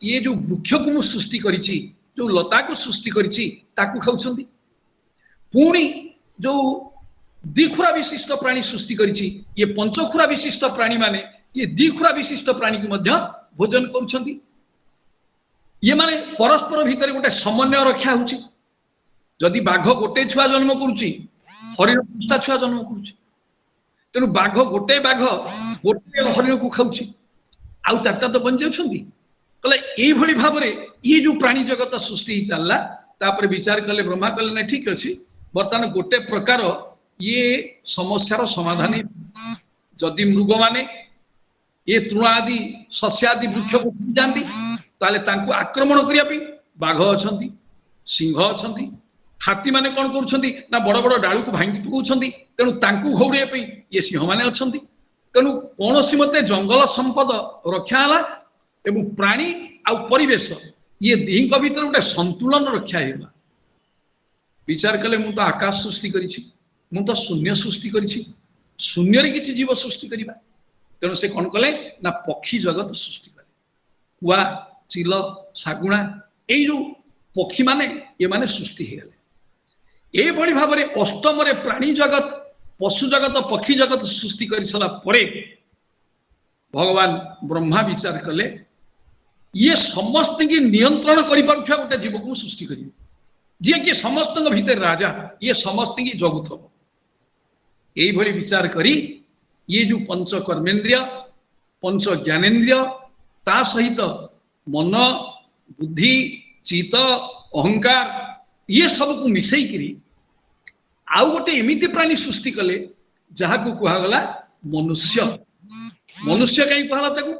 ये जो वृक्ष को मु सृष्टि करिछि जो लता को सृष्टि करिछि ताकू खाउछंती पुणी जो दिखुरा विशिष्ट प्राणी सृष्टि करिछि ये पंचखुरा विशिष्ट प्राणी माने ये दिखुरा विशिष्ट प्राणी को मध्य भोजन करुछंती ये माने परस्पर भीतर गोटे समन्वय रक्षा होछि जदि बाघ गोटे छुआ जन्म करुछि हरिण 5टा छुआ जन्म करुछि तेनु बाघ गोटे हरिण को खाउछि आउ 4टा तो बन जाउछंती कले एई भली भाबरे ये जो प्राणी जगत सृष्टि चलला तापर विचार कले ब्रह्मा कले ना ठीक अछि वर्तमान गोटे प्रकार ये समस्यार समाधान जदि मृग माने ये तृण आदि शस्य आदि वृक्ष को जाती ताले तांको आक्रमण करिया पे बाघ अछंती सिंह अछंती हाथी माने कोन करूछंती ना बड़ बड़ डाळू को भांगी पकोछंती तेनु तांको घौड़िया पे ये सिंह माने अछंती तेनु कोनोसी मते जंगल संपद रक्षा हला एवं प्राणी आ परिवेश ये दिहिंक भीतर गोटे संतुलन रक्षा हेला विचार कले मु तो आकाश सृष्टि करिछि मु तो शून्य सृष्टि करिछि शून्य रे किछि जीव सृष्टि करिबा तेणु से कौन कले ना पक्षी जगत सृष्टि कले कुआ चिल सागुणा यही जो पक्षी माने ये माने सृष्टि हो गले ये भली भाव में अष्टम रे प्राणी जगत पशु जगत पक्षी जगत सृष्टि कर सला परे भगवान ब्रह्मा विचार कले ये समस्त की नियंत्रण कर पारुछा गोटे जीव को सृष्टि करिवे जे कि समस्त भीतर राजा ये समस्त की जगुथब यही भली विचार करी ये जो पंच कर्मेन्द्रिय पंच ज्ञानेन्द्रिय ता सहित मन बुद्धि चित्त अहंकार ये सब को मिसई करी आउ गोटे एमिति प्राणी सृष्टि कले जहा को कहगला मनुष्य मनुष्य कहीं कहला ताको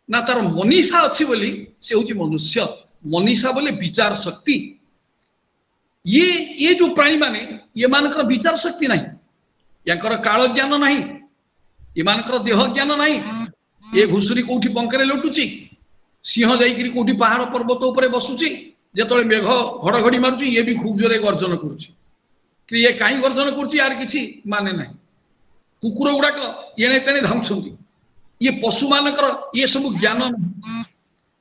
ना तार मनीषा अच्छी बोली से होची मनुष्य मनीषा बोले विचार शक्ति ये जो प्राणी माने ये मानकर विचार शक्ति नहीं यांकर काल ज्ञान नहीं एमानकर देह ज्ञान नहीं ये घुसुरी कोठी पंकरे लुटुची सिंह जाइकरी कोठी पहाड़ पर्वत ऊपर बसुची जेतळे मेघ घड़घड़ी मारुची ये भी खूब जोरे गर्जन करुची कि ये काई गर्जन करुची यार किछि माने नहीं कुकुर गुड़ाक एणे तेणे धाउछंती ये पशु मानकर ये सब ज्ञान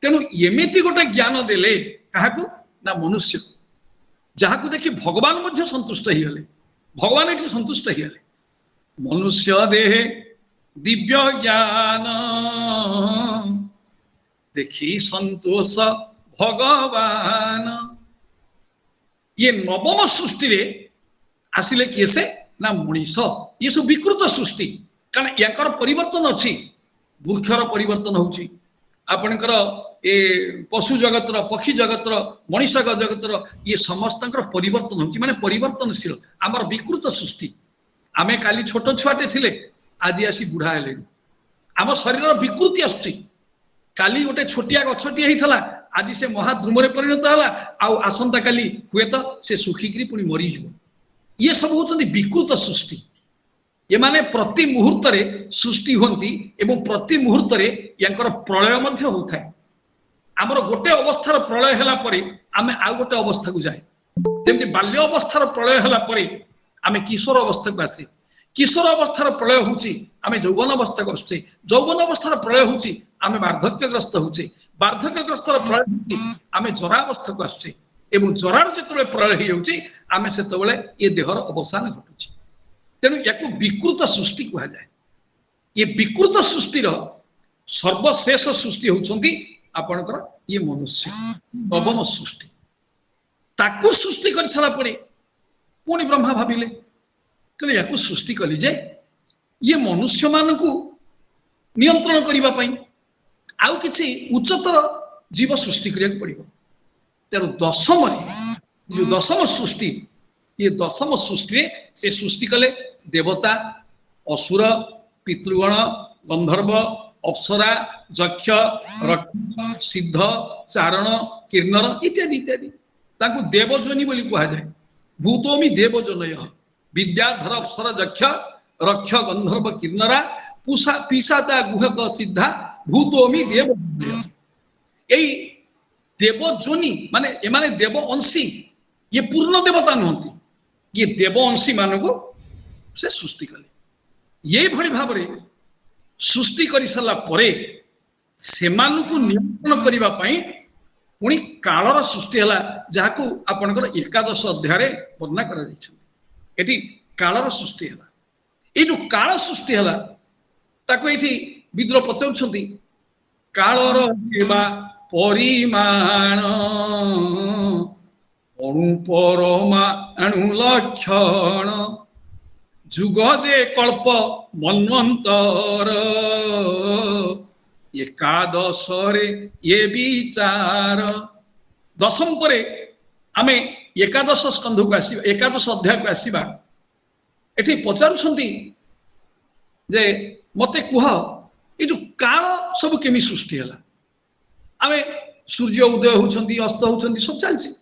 तेणु एमिति गोटे ज्ञान देले काहाकू ना मनुष्य जहाकू देखि भगवान मध्य संतुष्ट ही गले भगवान एठी संतुष्ट ही गले मनुष्य देहे दिव्य ज्ञान देखी संतोष भगवान ये नवम सृष्टि रे आसिले किए से ना मनीष ये सब विकृत सृष्टि कारण याकर परिवर्तन अच्छी वृक्षर परिवर्तन होची आपणकर ए पशु जगतर पक्षी जगतर मनीष जगतर ये समस्त परिवर्तन होची माने परिवर्तनशील आमर विकृत सृष्टि आमे काली छोट छुआटे थिले आज आसी बुढ़ा हेले आम शरीर विकृति आसुची काली गोटे छोटिया गछटिया होता आज से महाद्रुम परिणत है आउ आसंता काली हुए तो से सुखिकी पुणी मरीज ये सब होती विकृत सृष्टि ये माने प्रति मुहूर्त सृष्टि होती एवं प्रति मुहूर्त यांकर प्रलय मध्य होता है आमर गोटे अवस्थार प्रलय है आमे आउ गोटे अवस्था को जाए जमी बाल्य अवस्थार प्रलय है आमे किशोर अवस्था को आसे किशोर अवस्थार प्रलय होची आमे यौवन अवस्था को आछे यौवन अवस्थार प्रलय होची आमे वार्धक्यग्रस्त होचे वार्धक्यग्रस्तर प्रलय होची आमे जरावस्था को आछे एवं जरार जेतबे प्रलय हो जाउची आमे सेतबेले ए देहर अवसान घटुची तेणु याकू विकृत सृष्टि कहा जाए ये विकृत सृष्टिर सर्वशेष सृष्टि होउछंती आपनकर ये मनुष्य नवम सृष्टि ताकू सृष्टि कर सारा पड़े पुणी ब्रह्मा भाविले कहले याकू सृष्टि कली जे ये मनुष्य मानकू नियंत्रण करिबा पई आउ किछि उच्चतर जीव सृष्टि करिया पड़िबो तेरो दशम जो दशम सृष्टि ये दशम सृष्टि से सृष्टि कले देवता असुर पितृगण गंधर्व अप्सरा यक्ष रक्ष सिद्ध चारण किन्नर इत्यादि इत्यादि ताकू देवजनी बोली कहा जाए भूतोमि देवजनय विद्याधर अप्सर यक्ष रक्ष गंधर्व किन्नरा पूषा पिशाचा गुहक सिद्धा भूतोमि देवजनय एई देवजनी माने एमाने देव अंशी ये पूर्ण देवता नुहंती ये देव अंशी मानको से सृष्टि कले ये भली भाबरे सृष्टि करि सला परे सेमानकु नियंत्रण करिबा पई पुणी कालर सृष्टि हला जाहाकू आपनकर एकादश अध्याय रे वर्णना करा दैछ एठी कालर सृष्टि हला ए जो काल सृष्टि हला ताको एठी विद्रोह पचाउछंती कालर हेबा परिमाण अणुपरमाणु लक्षण जुग जे कल्प मन्वंतर एकादश रे ये विचार दशम परे आमे एकादश स्कंध को आसीबा एकादश अध्याय को आसीबा एठी पचारुछंती जे मते कुह ए जो काल सब केमी सृष्टि हला आमे सूर्य उदय होउछंती अस्त होउछंती सब चलछि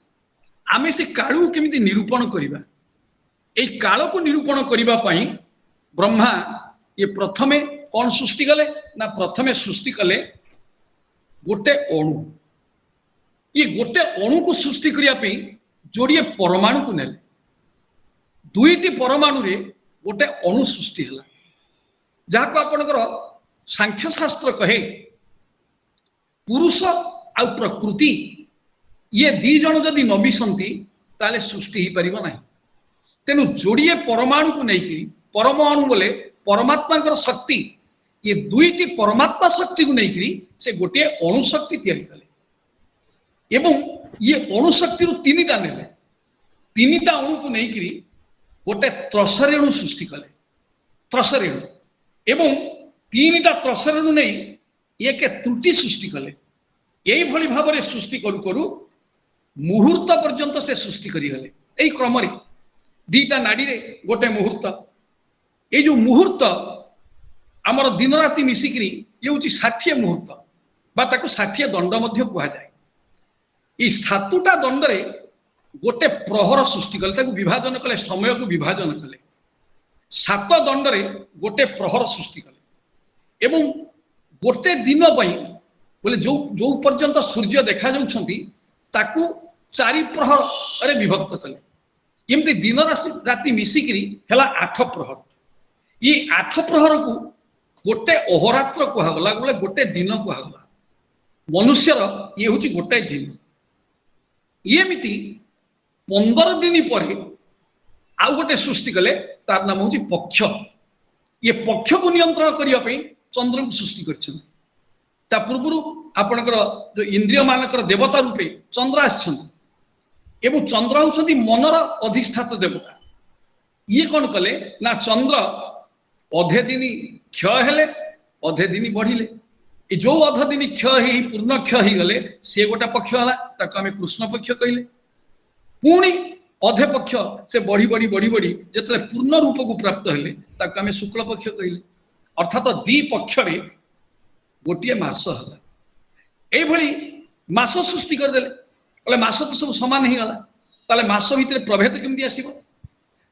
आमे से कालू केमिति निरूपण करिबा ए काल को निरूपण करिबा पई ब्रह्मा ये प्रथमे कौन सृष्टि कले ना प्रथमे सृष्टि कले गोटे अणु ये गोटे अणु को सृष्टि करिया पई जोड़िए परमाणु को नेले दुईटी परमाणु रे गोटे अणु सृष्टि हला जहाँ को आपनकर सांख्य शास्त्र कहे पुरुष आ प्रकृति ये दी जन जदि न मिसंती ताले सृष्टि ही परिबा नाही तेनु जोड़िए परमाणु को नहीं परमाणु बोले परमात्मा शक्ति ये दुईटी परमात्मा शक्ति को नहीं से गोटे अणुशक्ति तैयारी कले एवं ये अणुशक्ति तीनिटा नेले तीनिटा अणु को नहीं गोटे त्रसरेणु सृष्टि कले त्रसरेणु एवं तीनिटा त्रसरेणु नहीं एक त्रुटि सृष्टि कले यही भली भाव में सृष्टि करू करू मुहूर्त पर्यंत से सृष्टि करिगले एई क्रम रे दीटा नाड़ी रे गोटे मुहूर्त ये जो मुहूर्त आमर दिन राति मिसिकरी ये होची 60 मुहूर्त बा ताको 60 दंड मध्य कहा जाए ये 7टा दंड रे गोटे प्रहर सृष्टि कले ताको विभाजन कले समय को विभाजन कले 7 दंड रे गोटे प्रहर सृष्टि कले एवं गोटे दिन पई बोले जो जो पर्यंत सूर्य देखा जाउछंती ताकू 4 प्रहर रे विभक्त कले एमती दिन राति मिसिकरी हेला 8 प्रहर ये 8 प्रहर को गोटे अहोरात्र कहगला बोले गोटे दिन कहगला मनुष्यर ये हूँ गोटे दिन एमती 15 दिन पर आउ गोटे सृष्टि कले तार नाम हूँ पक्ष ये पक्ष को नियंत्रण करने चंद्र को सृष्टि कर पूर्व आपणकर जो इंद्रिय मानकर देवता रूपे चंद्र आछंती एवं चंद्र होउछंती मनर अधिष्ठात देवता ये कौन कले ना चंद्र अधे दिन क्षय हेले अधे दिन बढ़िले जो अध दिन क्षय ही पूर्ण क्षय ही गले से गोटा पक्ष हला ताको आमे कृष्ण पक्ष कहले पुणी अधे पक्ष से बढ़ी बढ़ी बढ़ी बढ़ी जतले पूर्ण रूप को प्राप्त हेले ताको आमे शुक्ल पक्ष कहले अर्थात द्वि पक्ष रे गोटे मास हला ए भली मास सृष्टि कर देले कहले मास तो सब समान ही गला ताले मास भितर प्रभेद केमदी आसीबो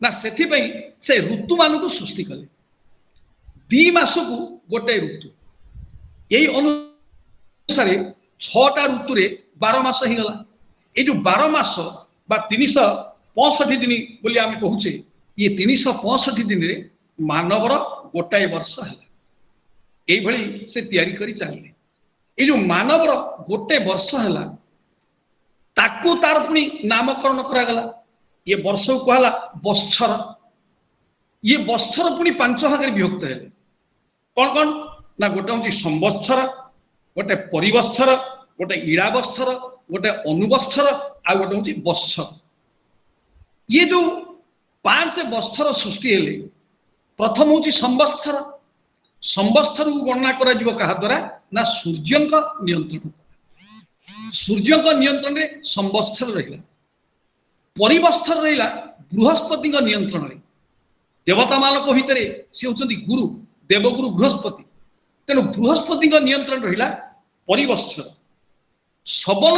ना सेथि पई से ऋतु मान को सृष्टि कले 2 मास को गोटे ऋतु यही अनुसार 6टा ऋतु रे 12 मास ही गला ए जो 12 मास बा 365 दिन बोली आमे कहूचे ये 365 दिन रे मानवर गोटाए वर्ष है ये से तैयारी करी चलिए ये जो मानवर गोटे वर्ष है ताकू तार पुणी नामकरण करागला ये वर्ष को कहला बत्सर ये बत्सर पुणी 5 भाग विभक्त है कौन कौन ना गोटे हूँ संवत्सर गोटे परिवत्सर गोटे इड़ावत्सर गोटे अनुवत्सर आ गोटे हूँ बत्सर ये जो 5 वत्सर सृष्टि हेले प्रथम हूँ संवत्सर संवत्सर को गणना करा क्या द्वारा ना सूर्य नियंत्रण सूर्य नियंत्रण में संवत्सर रहा परिवत्सर रहा बृहस्पति नियंत्रण में देवता मान भितर सी होती गुरु देवगुरु बृहस्पति तेणु बृहस्पति नियंत्रण रहा परिवत्सर सबन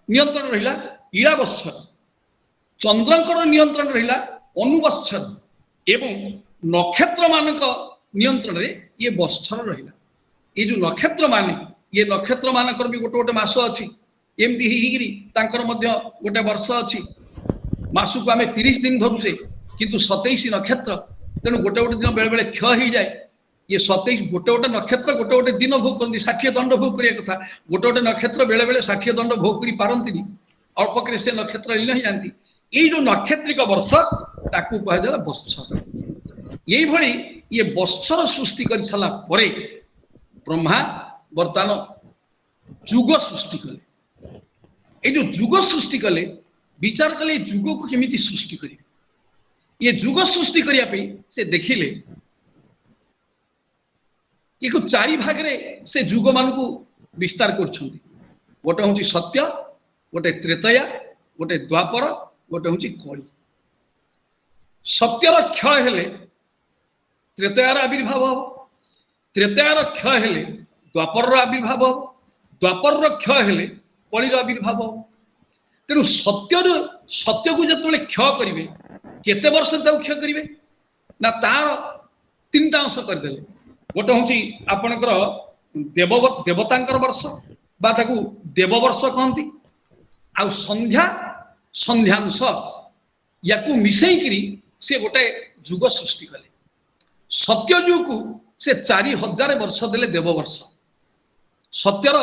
नियंत्रण रहा इड़ावत्सर चंद्रंकर नियंत्रण रहा अनुवत्सर एवं नक्षत्र मान नियंत्रण रे ये वत्सर रहा ये जो नक्षत्र मान ये नक्षत्र मानकर भी गोटे गोटे मास अच्छी एमती गोटे वर्ष अच्छी मासु को आम 30 दिन धरुचे किंतु 27 नक्षत्र तेणु गोटे गोटे दिन बेले बेले क्षय हो जाए ये 27 गोटे गोटे नक्षत्र गोटे गोटे दिन भोग करती 60 दंड भोग करिया कथा गोटे गोटे नक्षत्र बेले बेले 60 दंड भोग करी पारंती अल्पक से नक्षत्र लीन ही जाती ये जो नक्षत्रिक वर्ष ताकू कह बत्सर यही ये बत्सर सृष्टि कर सारा ब्रह्मा बर्तमान जुग सृष्टि कले ये जो जुग सृष्टि कले विचार कले जुग को केमिति सृष्टि करें ये जुग सृष्टि करने से देखिले ये 4 भाग रे से जुग मान को विस्तार कर गोटे हूँ सत्य गोटे त्रेतया गोटे द्वापर गोटे हूँ कली सत्यर क्षय हेले त्रेतयार आविर्भाव हम त्रेतयार क्षय हेले द्वापर आविर्भाव हम द्वापर क्षय हेले कलिर आविर्भाव हम तेणु सत्य को जो क्षय करेंगे केते वर्ष क्षय करेंगे ना तार 3टा अंश करदे गोटे हूँ आपणकर देवतांकर वर्ष बा देववर्ष कहती आ संध्या संध्यांश या मिसईकरी से गोटे जुग सृष्टि कले सत्य जुग को से 4000 वर्ष देले देववर्ष सत्यर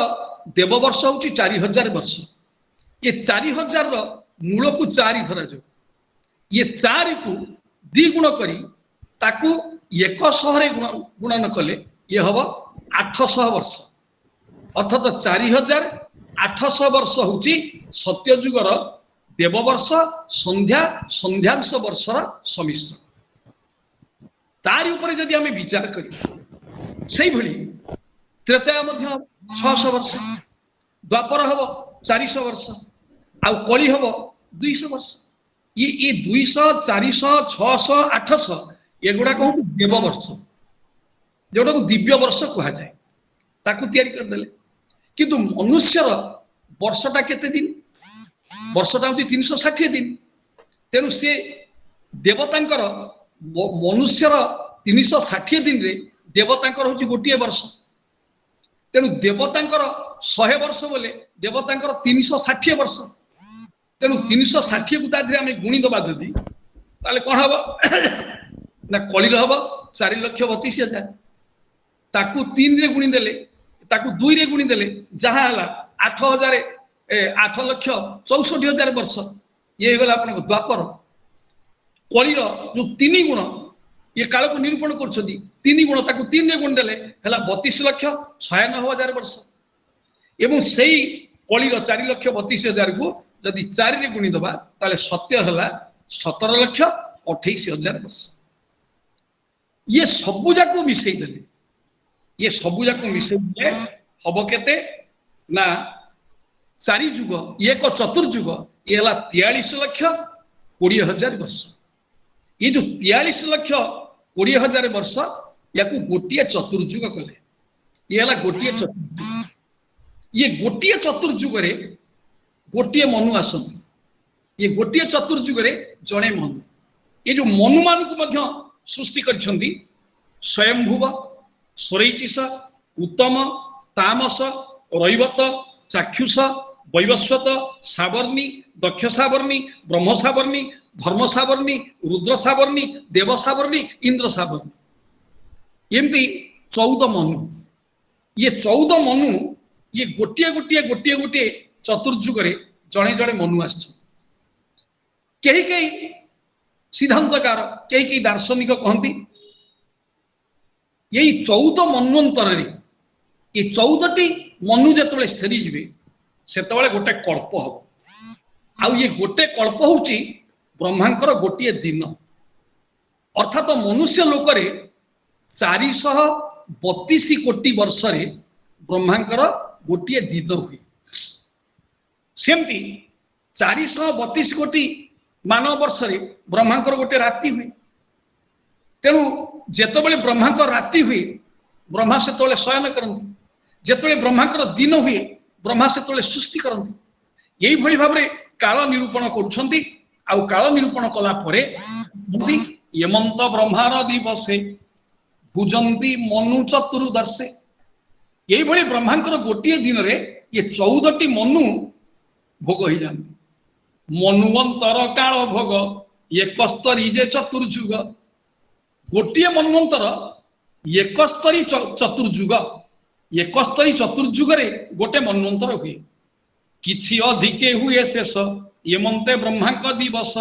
देववर्ष हूँ 4000 वर्ष ये 4000 मूल को 4 धरा जाओ ये 4 को 2 गुण करी ताकू 100 गुणन कले ये हम 800 वर्ष अर्थात 4800 वर्ष हूँ सत्य जुगर देववर्ष संध्या संध्यांश वर्षर समिश्रण तारी उपरे जदि आमे विचार करी से भली त्रेतया मध्य 600 वर्ष द्वापर हम 400 वर्ष आउ कली हम 200 वर्ष ये 200 400 600 800 एगुड़ा कहूँ देववर्ष जोटा को दिव्य वर्ष कह जाए ताकू तैयारी करदेले किंतु मनुष्यर वर्षटा केते दिन वर्षटा हूँ 360 दिन तेणु से देवतांकर मनुष्यर 360 दिन रे देवतांकर हूँ गोटे वर्ष तेणु देवतांकर 100 वर्ष बोले देवतांकर 360 वर्ष तेणु 360 को तादे आम गुणीदबा जदि ताले कौन हम ना कलिर हम 4,32,000 ताकू 3 रे गुणी देले ताकू 2 रे गुणी देले जहाँ है 8,64,000 वर्ष ये गला अपन द्वापर कलिर जो 3 गुण ये काल को निरूपण कर 3 गुण ताकू 3 रे गुण देले है 32,96,000 वर्ष एवं से कलिर 4,32,000 को जदि 4 रे गुणी दबा ताले सत्य है 17,28,000 वर्ष ये सबू जाक मिसई देले ये सबू जाक मिसई दे हम केते ना 4 जुग एक चतुर्जुग ये है 43,20,000 वर्ष ये जो 43,20,000 वर्ष या गोटे चतुर्जुग कले ये है गोटे चतुर्जुग ये गोटे चतुर्जुग रे गोटे मनु आसती ये गोटे चतुर्जुग रे जड़े मनु ये जो मनु मान को सृष्टि करछंती स्वयंभुव स्वरैचिष उत्तम तामस रैवत चाक्षुष वैवस्वत सावर्णी दक्ष सावर्णी ब्रह्म सावर्णी धर्म सावर्णी रुद्र सावर्णी देव सावर्णी इंद्र सावर्णी एमती 14 मनु ये 14 मनु ये गोटे गोटे गोटे गोटे चतुर्युगे जड़े जड़े मनु आस कहीं कहीं सिद्धांतकार कहीं कहीं दार्शनिक कहती यही 14 मन्वंतर ये 14टी मनु जो सेरीजे से गोटे कल्प हम आउ ये गोटे कल्प हूँ ब्रह्मांकर गोटे दिन अर्थात मनुष्य लोकरे 432 कोटी वर्ष ब्रह्मांकर गोटे दिन हुए सेमती 432 कोटी मानव वर्ष ब्रह्मांकर गोटे राति हुए तेणु जेतबेले ब्रह्मांकर राति हुए ब्रह्मा से शयन करती जेतबेले ब्रह्मांकर दिन हुए ब्रह्मा से सृष्टि करती यही भली भाव काल निरूपण करुछंती आउ काल निरूपण कला परे यमंत ब्रह्मार दिवसे भुजंती मनु चतुर्दर्शे यही भली ब्रह्मांकर गोटे दिन रे ये 14टी मनु भोग हो जाती मनुवंतर काल भोग एकस्तरी जे चतुर्युग गोटे मन्वंतर एकस्तरी चतुर्युग एकस्तरी चतुर्युगे गोटे मन्वंतर हुए किछि अधिके हुए शेष यमंते ब्रह्मांक दिवस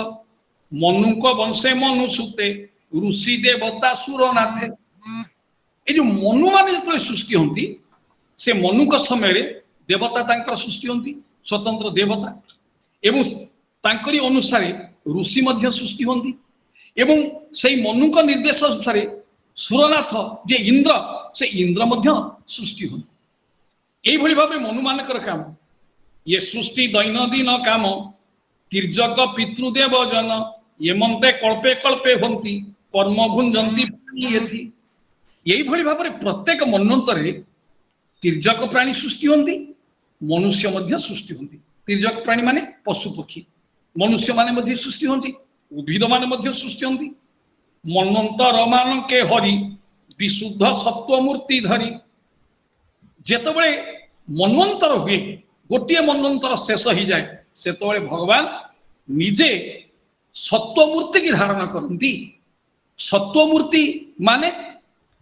मनुक वंशे मनु सुते ऋषि देवता सुरनाथे ये जो मनु मान जो सृष्टि होती से मनुक समय देवता तांकर सृष्टि होती स्वतंत्र देवता एवं तांकरी अनुसार ऋषि मध्य सृष्टि होती एवं से मनुक निर्देश अनुसार सुरनाथ जे इंद्र से इंद्र मध्य सृष्टि होती यही भली भाव मनु मानकर काम ये सृष्टि दैनंदिन काम तिर्यक पितृदेव जन यमंते कल्पे कल्पे होती कर्म भुंजंती यही भली भाव प्रत्येक मन्वंतर तिर्यक प्राणी सृष्टि होती मनुष्य मध्य सृष्टि होती तिर्यक प्राणी माने पशु पक्षी मनुष्य माने मध्य सृष्टि होती उद्भिद माने मध्य सृष्टि होती मन्वंतर मान के हरि विशुद्ध सत्व मूर्ति धरी जेतबे मन्वंतर हुए गोटे मन्वंतर शेष हो जाए से भगवान निजे सत्व मूर्ति की धारण करती सत्व मूर्ति माने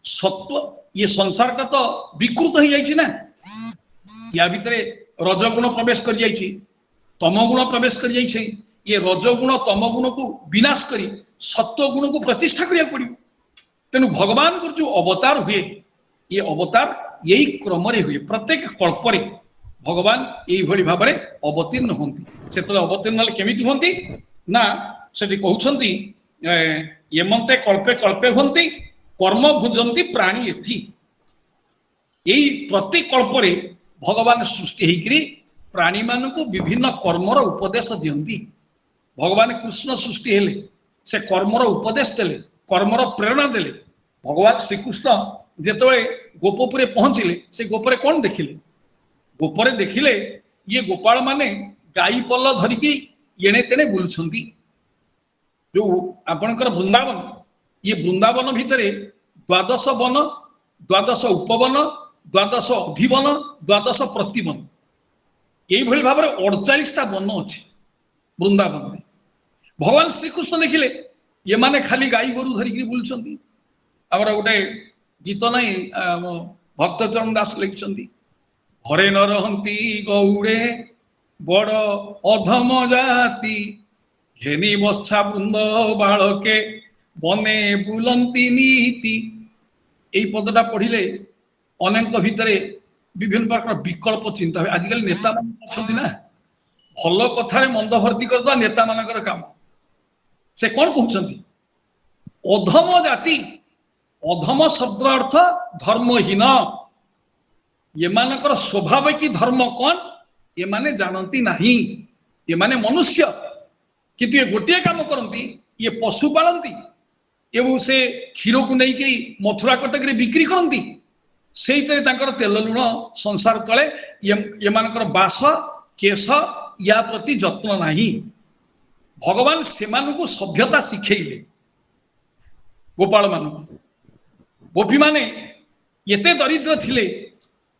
सत्व ये संसार का तो विकृत हो जाए ना या भितर रजगुण प्रवेश कर जाइए तमगुण प्रवेश कर जाइए ये रजगुण तमगुण को विनाश करी सत्व गुण को प्रतिष्ठा करिया पड़ो तेणु भगवान को जो अवतार हुए ये अवतार यही क्रम हुए प्रत्येक कल्परे भगवान यही भली भाव में अवतीर्ण होती से अवतीर्ण केमिति होती ना से कहते यमंते कल्पे कल्पे होती कर्म भुजंती प्राणी एथि यही प्रति कल्परे भगवान सृष्टि होकर प्राणी मान को विभिन्न कर्मर उपदेश दियंती भगवान कृष्ण सृष्टि हेले से कर्मर उपदेश देले कर्मर प्रेरणा देले भगवान श्रीकृष्ण जेतबे गोपपुरे पहुंचले से गोपरे कौन देखिले गोपरे देखिले ये गोपाल माने गाई पल्ल धरिकी एणे तेणे बुलुछंती जो आपणकर वृंदावन ये वृंदावन भितरे 12 वन 12 उपवन 12 अधिवन 12 प्रतिवन यही भली भाव 48टा वन अच्छे वृंदावन में भगवान श्रीकृष्ण देखिले ये माने खाली गाई गोरु धरिकी बुलुछंती आमर गोटे गीत नहीं भक्तचरण दास लिखिछंती घरे न रहंती गौड़े बड़ अधम जाति घेनी बच्छा वृंद बालके बने बुलंती नीति यही पदटा पढ़िले अनेक भितरे विभिन्न प्रकार विकल्प चिंता हुए आजिकल नेता मान ना भल कथार मंद भर्ती करदा नेता मानकर काम से कौन कहते अधम जाति अधम शब्द अर्थ धर्महीन ये मानकर स्वभाव की धर्म कौन ये माने जानती नहीं ये माने मनुष्य किंतु ये गोटे काम करती ये पशु पालती एवं से क्षीर को लेकिन मथुरा कटक बिक्री करती से तेल लुण संसार तले ये मानकर बास केश या प्रति जत्न नहीं भगवान से सभ्यता शिखेले गोपाल मान गोपी माने एते दरिद्र थिले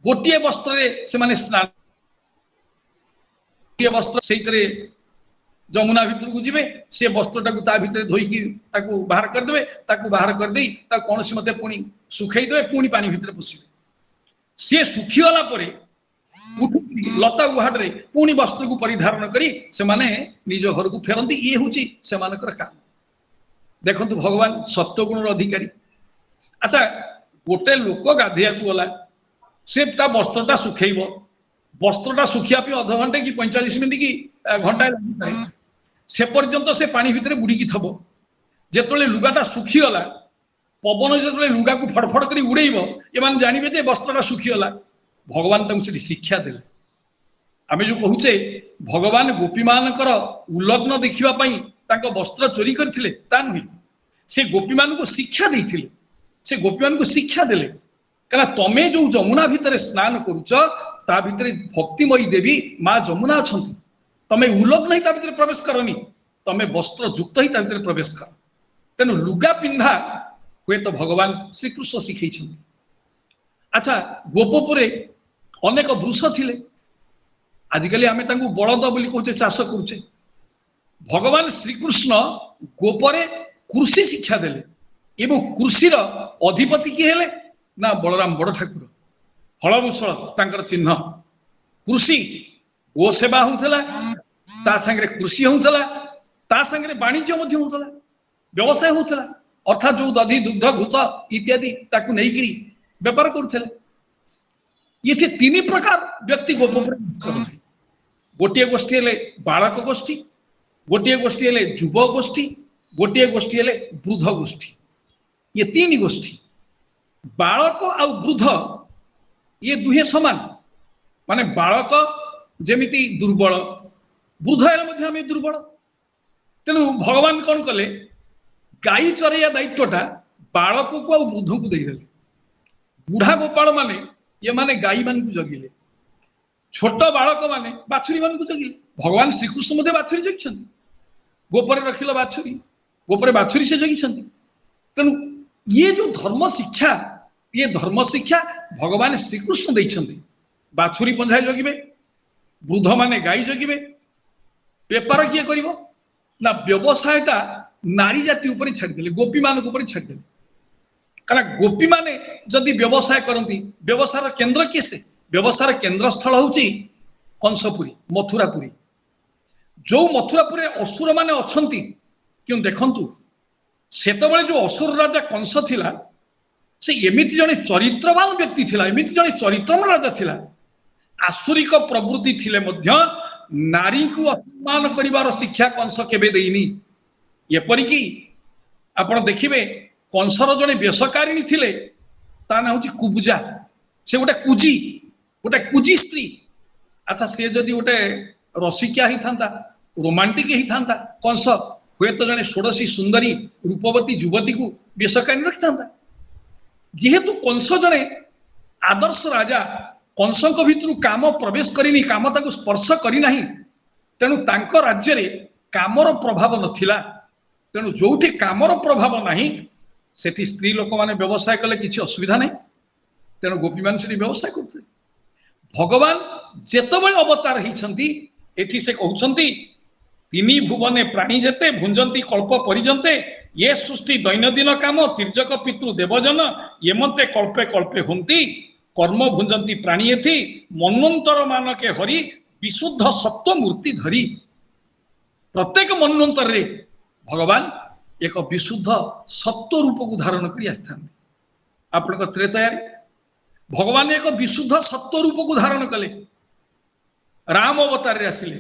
गोटे वस्त्र से स्नान वस्त्र से जमुना भितर को जीवे से वस्त्रटा ता भितर धोईकी बाहर करदे बाहर करदे कौन सी मते पुणी सुखई देवे पुणी पानी भितर पशिबे सी सुखीगला लता गुहाड़ पुणी वस्त्र को परिधारण करी से माने निज घर को फेरती ये हूँ से काम। देखु भगवान सत्वगुण अधिकारी। अच्छा गोटे लोक गाधिया गला से वस्त्रटा सुखेब वस्त्रटा सुखिया अध घंटे कि 45 मिनिट कि घंटा लगे से पर्यंत से पानी भितर बुड़ीकी थब जिते लुगाटा सुखीगला पवन जो लुगा को फड़फड़ कर उड़ेब एम जानवे जे वस्त्रटा सुखीगला भगवान तक शिक्षा देले। आम जो कहूचे भगवान गोपी मानकर उल्लग्न देखा वस्त्र चोरी करथिले ता नुहे से गोपी मान को शिक्षा देथिले से गोपी मान को शिक्षा देले कहना तमे जो जमुना भितर स्नान करुच ता भितर भक्तिमयी देवी माँ जमुना अछंती तमे उल्लग्न ही ता भितर प्रवेश करनी तमे वस्त्र युक्त ही ता भितर प्रवेश कर तेणु लुगा पिंधा हुए तो भगवान श्रीकृष्ण शिखई। अच्छा गोपपुरे अनेक वृष थिले आजिकल आम बलद बोली कहते चाष करुचे भगवान श्रीकृष्ण गोपरे कृषि शिक्षा देले एवं कृषिर अधिपति किए हेले ना बलराम बड़ ठाकुर हलमुशल तांकर चिन्ह कृषि गो सेवा होउथला ता संगे कृषि होउथला ता संगे वाणिज्य मध्य होउथला व्यवसाय होउथला अर्थात जो दधि दुग्ध घूत इत्यादि ताकू नहीं करी व्यापार करुथले। ये तीन प्रकार व्यक्ति गोपपुर गोटे गोष्ठी हेले बालक गोष्ठी गोटे गोष्ठी हेले युव गोष्ठी गोटे गोष्ठी हेले वृद्ध गोष्ठी ये तीन गोष्ठी बालक आ वृद्ध ये दुहे समान माने बालक जेमिति दुर्बल वृद्ध हेले आम दुर्बल तेणु भगवान कौन कले गाई चरैया दायित्वटा बालक को आ वृद्ध को देदेले बुढ़ा गोपाल माने ये माने गाई मान को जगिले छोट बालक माने बाछुरी मान को जगिले भगवान श्रीकृष्ण मध्य बाछुरी जगिछंती गोपर रखिल बाछुरी गोपर बाछुरी से जगिछंती तेणु ये जो धर्म शिक्षा भगवान श्रीकृष्ण देइछंती बाछुरी पंझाई जगिबे वृद्ध माने गाई जगिबे बेपार किए करिवो ना व्यवसायटा नारी जाति ऊपर छाड़देले गोपी मान ऊपर छाड़देले कारण गोपी माने जदि व्यवसाय करती व्यवसाय केन्द्र किए से व्यवसाय केन्द्र स्थल होची कंसपुरी मथुरापुरी जो मथुरापुरी असुर माने अछंती क्यों देखंतु सेतबेले जो असुर राजा कंस थिला से एमिति जने चरित्रवान व्यक्ति थिला एमिति जने चरित्रवान राजा थिला आसुरिक प्रवृत्ति थिले मध्य नारी को अपमान करिवार शिक्षा कंस केबे देइनी एपरिकी आपण देखिबे कंसर जने बेसकारिणी थिले ता ना होची कुबुजा से गोटे कुजी स्त्री। अच्छा से जदि गोटे रसिकिया ही थांता रोमांटिक ही थांता कंस हुए तो जने षोडशी सुंदरी रूपवती युवती को बेसकारिणी रखि थांता जेहेतु कंस जने आदर्श राजा कंसक भितर काम प्रवेश करिनी काम ताको स्पर्श करी नाही तेणु तांको राज्य रे कामर प्रभाव नथिला तेणु जोठी कामर प्रभाव नाही सेठी स्त्री लोक माने व्यवसाय कले किछि असुविधा नहीं तेणु गोपी मान सेठी व्यवसाय करते भगवान जेतबेले अवतार हिछंती एठी से कहउछंती तिनी भुवने प्राणी जेते भुंजंती कल्प परिजंते ये सृष्टि दैनंदिन काम तिर्जक पितृ देवजन येमते कल्पे कल्पे हुंती कर्म भुंजंती प्राणी एथि मन्वंतर मानके हरि विशुद्ध सत्व मूर्ति धरी प्रत्येक मन्वंतर रे भगवान एक विशुद्ध सत्व रूप को धारण कर आस्थान आपण त्रेतया भगवान एक विशुद्ध सत्व रूप को धारण कले राम अवतार रे आसिले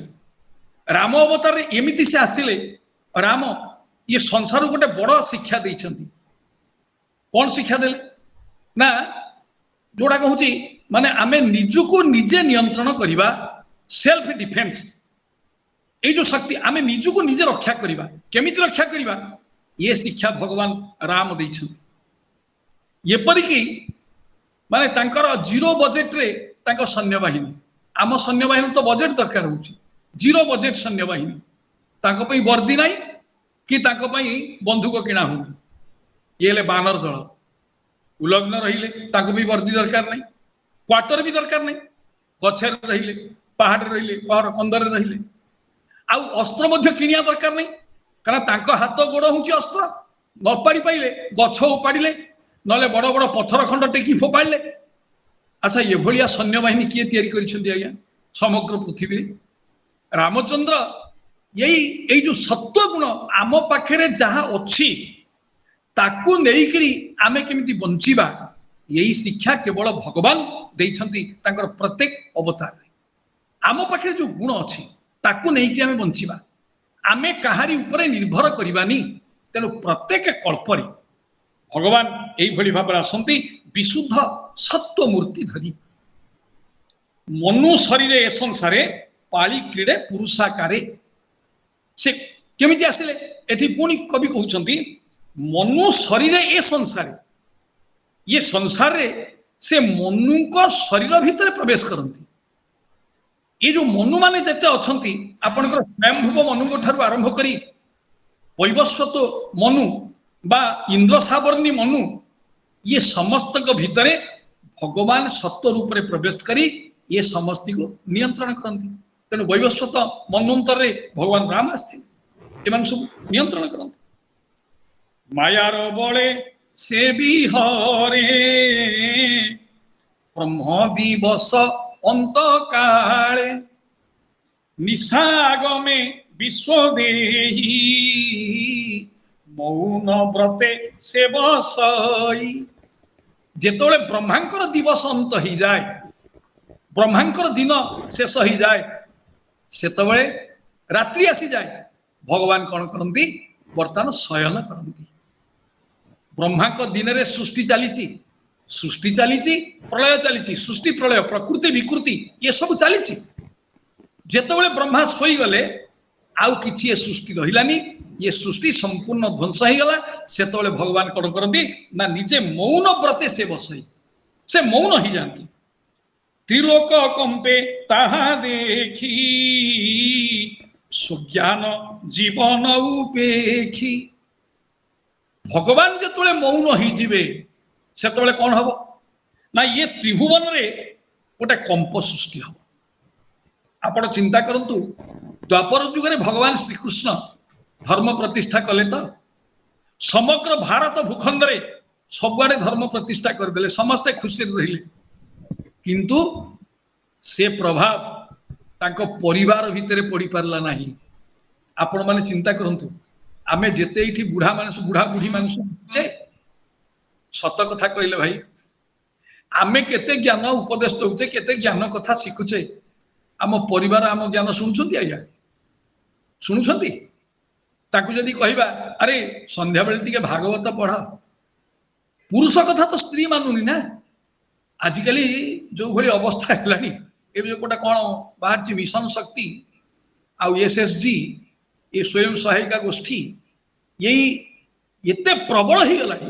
राम अवतार रे एमिति से आसिले राम ये संसार गोटे बड़ शिक्षा देइछंती कौन शिक्षा देले ना जोड़ा कहूँ माने आमे निजुको निजे नियंत्रण करिबा सेल्फ डिफेन्स ये जो शक्ति आमे निजुको निजे रक्षा करिबा केमिति रक्षा करिबा ये शिक्षा भगवान राम देइछंती एपरिकी माने तांकर जीरो बजेट रे तांकर सैन्य बाहिनी आम सैन्य बाहिनी तो बजेट दरकार होची जीरो बजेट सैन्य बाहिनी तांको पई वर्दी नाही कि तांको पई बंदूक किणा होनी ये ले बानर दल उलग्न रहिले तांको भी वर्दी दरकार नहीं क्वार्टर भी दरकार नहीं गछर रहिले ପାହାଡ଼ରେ ରହିଲେ, ପାହାଡ଼ କନ୍ଦରରେ ରହିଲେ। ଆଉ ଅସ୍ତ୍ର ମଧ୍ୟ କିଣିବା ଦରକାର ନାହିଁ, କାରଣ ତାଙ୍କ ହାତ ଗୋଡ଼ ହଉଛି ଅସ୍ତ୍ର। ନ ପାରି ପାଇଲେ ଗଛ ଉପାଡ଼ିଲେ, ନହେଲେ ବଡ଼ ବଡ଼ ପଥର ଖଣ୍ଡ ଟେକି ଫୋପାଡ଼ିଲେ। ଆଚ୍ଛା, ଏଭଳିଆ ସୈନ୍ୟବାହିନୀ କିଏ ତିଆରି କରିଛନ୍ତି ଆଜ୍ଞା ସମଗ୍ର ପୃଥିବୀରେ? ରାମଚନ୍ଦ୍ର ଏଇ ଯୋଉ ସତ୍ୱ ଗୁଣ ଆମ ପାଖରେ ଯାହା ଅଛି ତାକୁ ନେଇକରି ଆମେ କେମିତି ବଞ୍ଚିବା, ଏଇ ଶିକ୍ଷା କେବଳ ଭଗବାନ ଦେଇଛନ୍ତି ତାଙ୍କର ପ୍ରତ୍ୟେକ ଅବତାରରେ। ଆମ ପାଖରେ ଯୋଉ ଗୁଣ ଅଛି ତାକୁ ନେଇକି ଆମେ ବଞ୍ଚିବା, ଆମେ କାହାରି ଉପରେ ନିର୍ଭର କରିବାନି। ତେଣୁ ପ୍ରତ୍ୟେକ କଳ୍ପରେ ଭଗବାନ ଏଇଭଳି ଭାବରେ ଆସନ୍ତି ବିଶୁଦ୍ଧ ସତ୍ୱ ମୂର୍ତ୍ତି ଧରି। ମନୁ ଶରୀରେ ଏ ସଂସାରେ ପାଳି କ୍ରୀଡ଼େ ପୁରୁଷାକାରେ। ସେ କେମିତି ଆସିଲେ? ଏଠି ପୁଣି କବି କହୁଛନ୍ତି ମନୁ ଶରୀରେ ଏ ସଂସାରେ, ଇଏ ସଂସାରରେ ସେ ମନୁଙ୍କ ଶରୀର ଭିତରେ ପ୍ରବେଶ କରନ୍ତି। ଏ ଯୋଉ ମନୁ ମାନେ ଯେତେ ଅଛନ୍ତି, ଆପଣଙ୍କର ସ୍ୱୟଂଭୁବ ମନୁଙ୍କ ଠାରୁ ଆରମ୍ଭ କରି ବୈବସ୍ୱତ ମନୁ ବା ଇନ୍ଦ୍ର ସାବର୍ଣ୍ଣୀ ମନୁ, ଇଏ ସମସ୍ତଙ୍କ ଭିତରେ ଭଗବାନ ସତ୍ୱ ରୂପରେ ପ୍ରବେଶ କରି ଇଏ ସମସ୍ତଙ୍କୁ ନିୟନ୍ତ୍ରଣ କରନ୍ତି। ତେଣୁ ବୈବସ୍ୱତ ମନ୍ୱନ୍ତରରେ ଭଗବାନ ରାମ ଆସିଥିଲେ, ଏମାନେ ସବୁ ନିୟନ୍ତ୍ରଣ କରନ୍ତି। ମାୟାର ବଳେ ସେ ବିହରେ ବ୍ରହ୍ମ ଦିବସ ଅନ୍ତ କାଳେ, ନିଶାଗମେ ବିଶ୍ୱ ଦେହି ମୌନ ବ୍ରତେ ସେ ବସଇ। ଯେତେବେଳେ ବ୍ରହ୍ମାଙ୍କର ଦିବସ ଅନ୍ତ ହେଇଯାଏ, ବ୍ରହ୍ମାଙ୍କର ଦିନ ଶେଷ ହେଇଯାଏ, ସେତେବେଳେ ରାତ୍ରି ଆସିଯାଏ, ଭଗବାନ କଣ କରନ୍ତି? ବର୍ତ୍ତମାନ ଶୟନ କରନ୍ତି। ବ୍ରହ୍ମାଙ୍କ ଦିନରେ ସୃଷ୍ଟି ଚାଲିଛି, ସୃଷ୍ଟି ଚାଲିଛି, ପ୍ରଳୟ ଚାଲିଛି, ସୃଷ୍ଟି ପ୍ରଳୟ, ପ୍ରକୃତି ବିକୃତି ଏସବୁ ଚାଲିଛି। ଯେତେବେଳେ ବ୍ରହ୍ମା ଶୋଇଗଲେ ଆଉ କିଛି ଏ ସୃଷ୍ଟି ରହିଲାନି, ଏ ସୃଷ୍ଟି ସମ୍ପୂର୍ଣ୍ଣ ଧ୍ୱଂସ ହେଇଗଲା। ସେତେବେଳେ ଭଗବାନ କଣ କରନ୍ତି ନା ନିଜେ ମୌନ ବ୍ରତେ ସେ ବସଇ, ସେ ମୌନ ହେଇଯାନ୍ତି। ତ୍ରିଲୋକ କମ୍ପେ ତାହା ଦେଖି ସୁଜ୍ଞାନ ଜୀବନ ଉପେକ୍ଷୀ। ଭଗବାନ ଯେତେବେଳେ ମୌନ ହେଇଯିବେ, ସେତେବେଳେ କଣ ହବ ନା ଇଏ ତ୍ରିଭୁବନରେ ଗୋଟେ କମ୍ପ ସୃଷ୍ଟି ହବ। ଆପଣ ଚିନ୍ତା କରନ୍ତୁ, ଦ୍ୱାପର ଯୁଗରେ ଭଗବାନ ଶ୍ରୀକୃଷ୍ଣ ଧର୍ମ ପ୍ରତିଷ୍ଠା କଲେ ତ ସମଗ୍ର ଭାରତ ଭୂଖଣ୍ଡରେ ସବୁଆଡେ ଧର୍ମ ପ୍ରତିଷ୍ଠା କରିଦେଲେ, ସମସ୍ତେ ଖୁସିରେ ରହିଲେ। କିନ୍ତୁ ସେ ପ୍ରଭାବ ତାଙ୍କ ପରିବାର ଭିତରେ ପଡିପାରିଲା ନାହିଁ। ଆପଣମାନେ ଚିନ୍ତା କରନ୍ତୁ, ଆମେ ଯେତେ ଏଇଠି ବୁଢା ବୁଢୀ মানুষ ସତ କଥା କହିଲେ ଭାଇ, ଆମେ କେତେ ଜ୍ଞାନ ଉପଦେଶ ଦଉଛେ, କେତେ ଜ୍ଞାନ କଥା ଶିଖୁଛେ, ଆମ ପରିବାର ଆମ ଜ୍ଞାନ ଶୁଣୁଛନ୍ତି ଆଜ୍ଞା? ଶୁଣୁଛନ୍ତି? ତାକୁ ଯଦି କହିବା ଆରେ ସନ୍ଧ୍ୟାବେଳେ ଟିକେ ଭାଗବତ ପଢ, ପୁରୁଷ କଥା ତ ସ୍ତ୍ରୀ ମାନୁନି ନା। ଆଜିକାଲି ଯୋଉ ଭଳି ଅବସ୍ଥା ହେଲାଣି, ଏବେ ଯୋଉ ଗୋଟେ କଣ ବାହାରିଛି ମିଶନ ଶକ୍ତି ଆଉ SSG, ଏ ସ୍ୱୟଂ ସହାୟିକା ଗୋଷ୍ଠୀ, ଏଇ ଏତେ ପ୍ରବଳ ହେଇଗଲାଣି।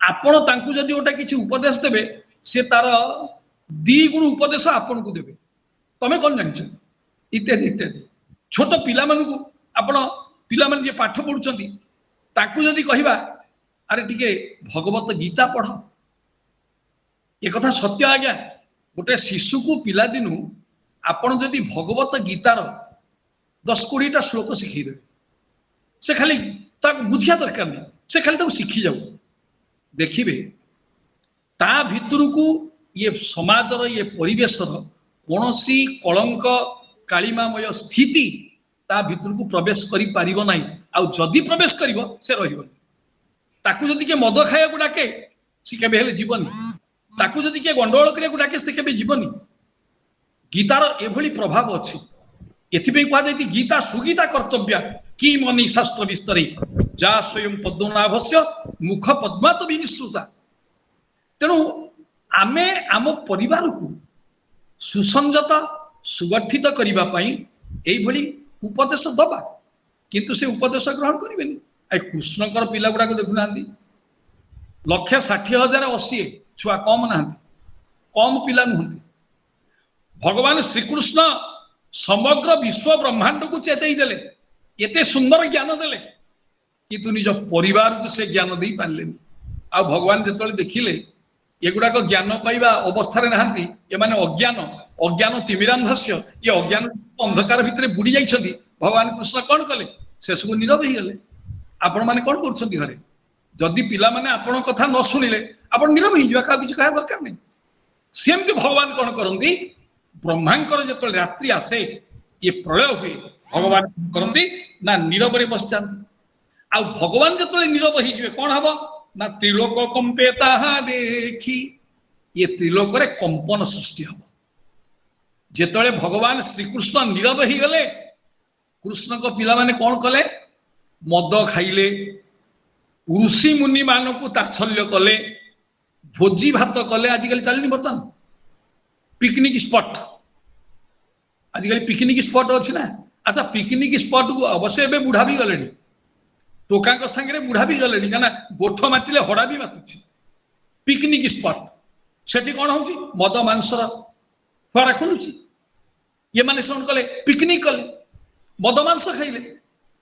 ଆପଣ ତାଙ୍କୁ ଯଦି ଗୋଟେ କିଛି ଉପଦେଶ ଦେବେ, ସେ ତାର 2 ଗୁଣ ଉପଦେଶ ଆପଣଙ୍କୁ ଦେବେ, ତମେ କଣ ଜାଣିଛ, ଇତ୍ୟାଦି ଇତ୍ୟାଦି। ଛୋଟ ପିଲାମାନଙ୍କୁ ଆପଣ, ପିଲାମାନେ ଯିଏ ପାଠ ପଢୁଛନ୍ତି, ତାଙ୍କୁ ଯଦି କହିବା ଆରେ ଟିକେ ଭଗବତ ଗୀତା ପଢ, ଏକଥା ସତ୍ୟ ଆଜ୍ଞା। ଗୋଟେ ଶିଶୁକୁ ପିଲାଦିନୁ ଆପଣ ଯଦି ଭଗବତ ଗୀତାର 10-20ଟା ଶ୍ଲୋକ ଶିଖେଇଦେବେ, ସେ ଖାଲି ତାକୁ ବୁଝିବା ଦରକାର ନାହିଁ, ସେ ଖାଲି ତାକୁ ଶିଖି ଯାଉ, ଦେଖିବେ ତା ଭିତରକୁ ଇଏ ସମାଜର, ଇଏ ପରିବେଶର କୌଣସି କଳଙ୍କ କାଳିମାମୟ ସ୍ଥିତି ତା ଭିତରକୁ ପ୍ରବେଶ କରିପାରିବ ନାହିଁ। ଆଉ ଯଦି ପ୍ରବେଶ କରିବ, ସେ ରହିବନି। ତାକୁ ଯଦି କିଏ ମଦ ଖାଇବାକୁ ଡାକେ, ସେ କେବେ ହେଲେ ଯିବନି। ତାକୁ ଯଦି କିଏ ଗଣ୍ଡଗୋଳ କରିବାକୁ ଡାକେ, ସେ କେବେ ଯିବନି। ଗୀତାର ଏଭଳି ପ୍ରଭାବ ଅଛି। ଏଥିପାଇଁ କୁହାଯାଇଛି ଗୀତା ସୁଗୀତା କର୍ତ୍ତବ୍ୟା କି ମନି ଶାସ୍ତ୍ର ବିସ୍ତରେ ଯା ସ୍ୱୟଂ ପଦ୍ମନାଭସ୍ୟ ମୁଖ ପଦ୍ମାତ ବିନିଶ୍ରୁତା। ତେଣୁ ଆମେ ଆମ ପରିବାରକୁ ସୁସଂଯତ ସୁଗଠିତ କରିବା ପାଇଁ ଏଇଭଳି ଉପଦେଶ ଦବା, କିନ୍ତୁ ସେ ଉପଦେଶ ଗ୍ରହଣ କରିବେନି। କୃଷ୍ଣଙ୍କର ପିଲା ଗୁଡାକ ଦେଖୁନାହାନ୍ତି, 1,60,080 ଛୁଆ, କମ ନାହାନ୍ତି, କମ ପିଲା ନୁହନ୍ତି। ଭଗବାନ ଶ୍ରୀକୃଷ୍ଣ ସମଗ୍ର ବିଶ୍ୱ ବ୍ରହ୍ମାଣ୍ଡକୁ ଚେତେଇ ଦେଲେ, ଏତେ ସୁନ୍ଦର ଜ୍ଞାନ ଦେଲେ, କିନ୍ତୁ ନିଜ ପରିବାରକୁ ସେ ଜ୍ଞାନ ଦେଇ ପାରିଲେନି। ଆଉ ଭଗବାନ ଯେତେବେଳେ ଦେଖିଲେ एगुड़ाक ज्ञान पाइबा अवस्था नहांती एमाने अज्ञान अज्ञान तिमिरांधस्य ये अज्ञान अंधकार भितर बुड़ी जाइछंती भगवान कृष्ण कौन कले शेष को नीरव ही गले आपण माने कौन करछंती घरे जदि पिला माने आपण कथा न सुनिले आपण नीरव ही जिवा का किछ कहा दरकार नहीं सेमती भगवान कौन करंती ब्रह्मांकर जतले रात्रि आसे ये प्रलय हुए भगवान करंती ना नीरव रे बस जांती आ भगवान जतले नीरव ही जिवे कौन हबो ना त्रिलोक कंपे ताहा देखी ये त्रिलोक रे कंपन सृष्टि हबो जेतले भगवान श्रीकृष्ण नीरव ही गले कृष्ण को पिला माने कौन कले मद खाइले ऋषि मुनि मान को तात्सल्य कले भोजी भात कले आजिकल चलनी बर्तन पिकनिक स्पॉट आजिकल पिकनिक स्पॉट अच्छी ना अच्छा पिकनिक स्पॉट को अवश्य एवं बुढ़ा भी गले टोका सागे बुढ़ा भी गले क्या गोठ मातिले हड़ा भी मातुची पिकनिक स्पॉट सेठी कौन हो मद मांसर फड़ा खोलुची ये माने कौन कले पिकनिक कले मद मांस खाइले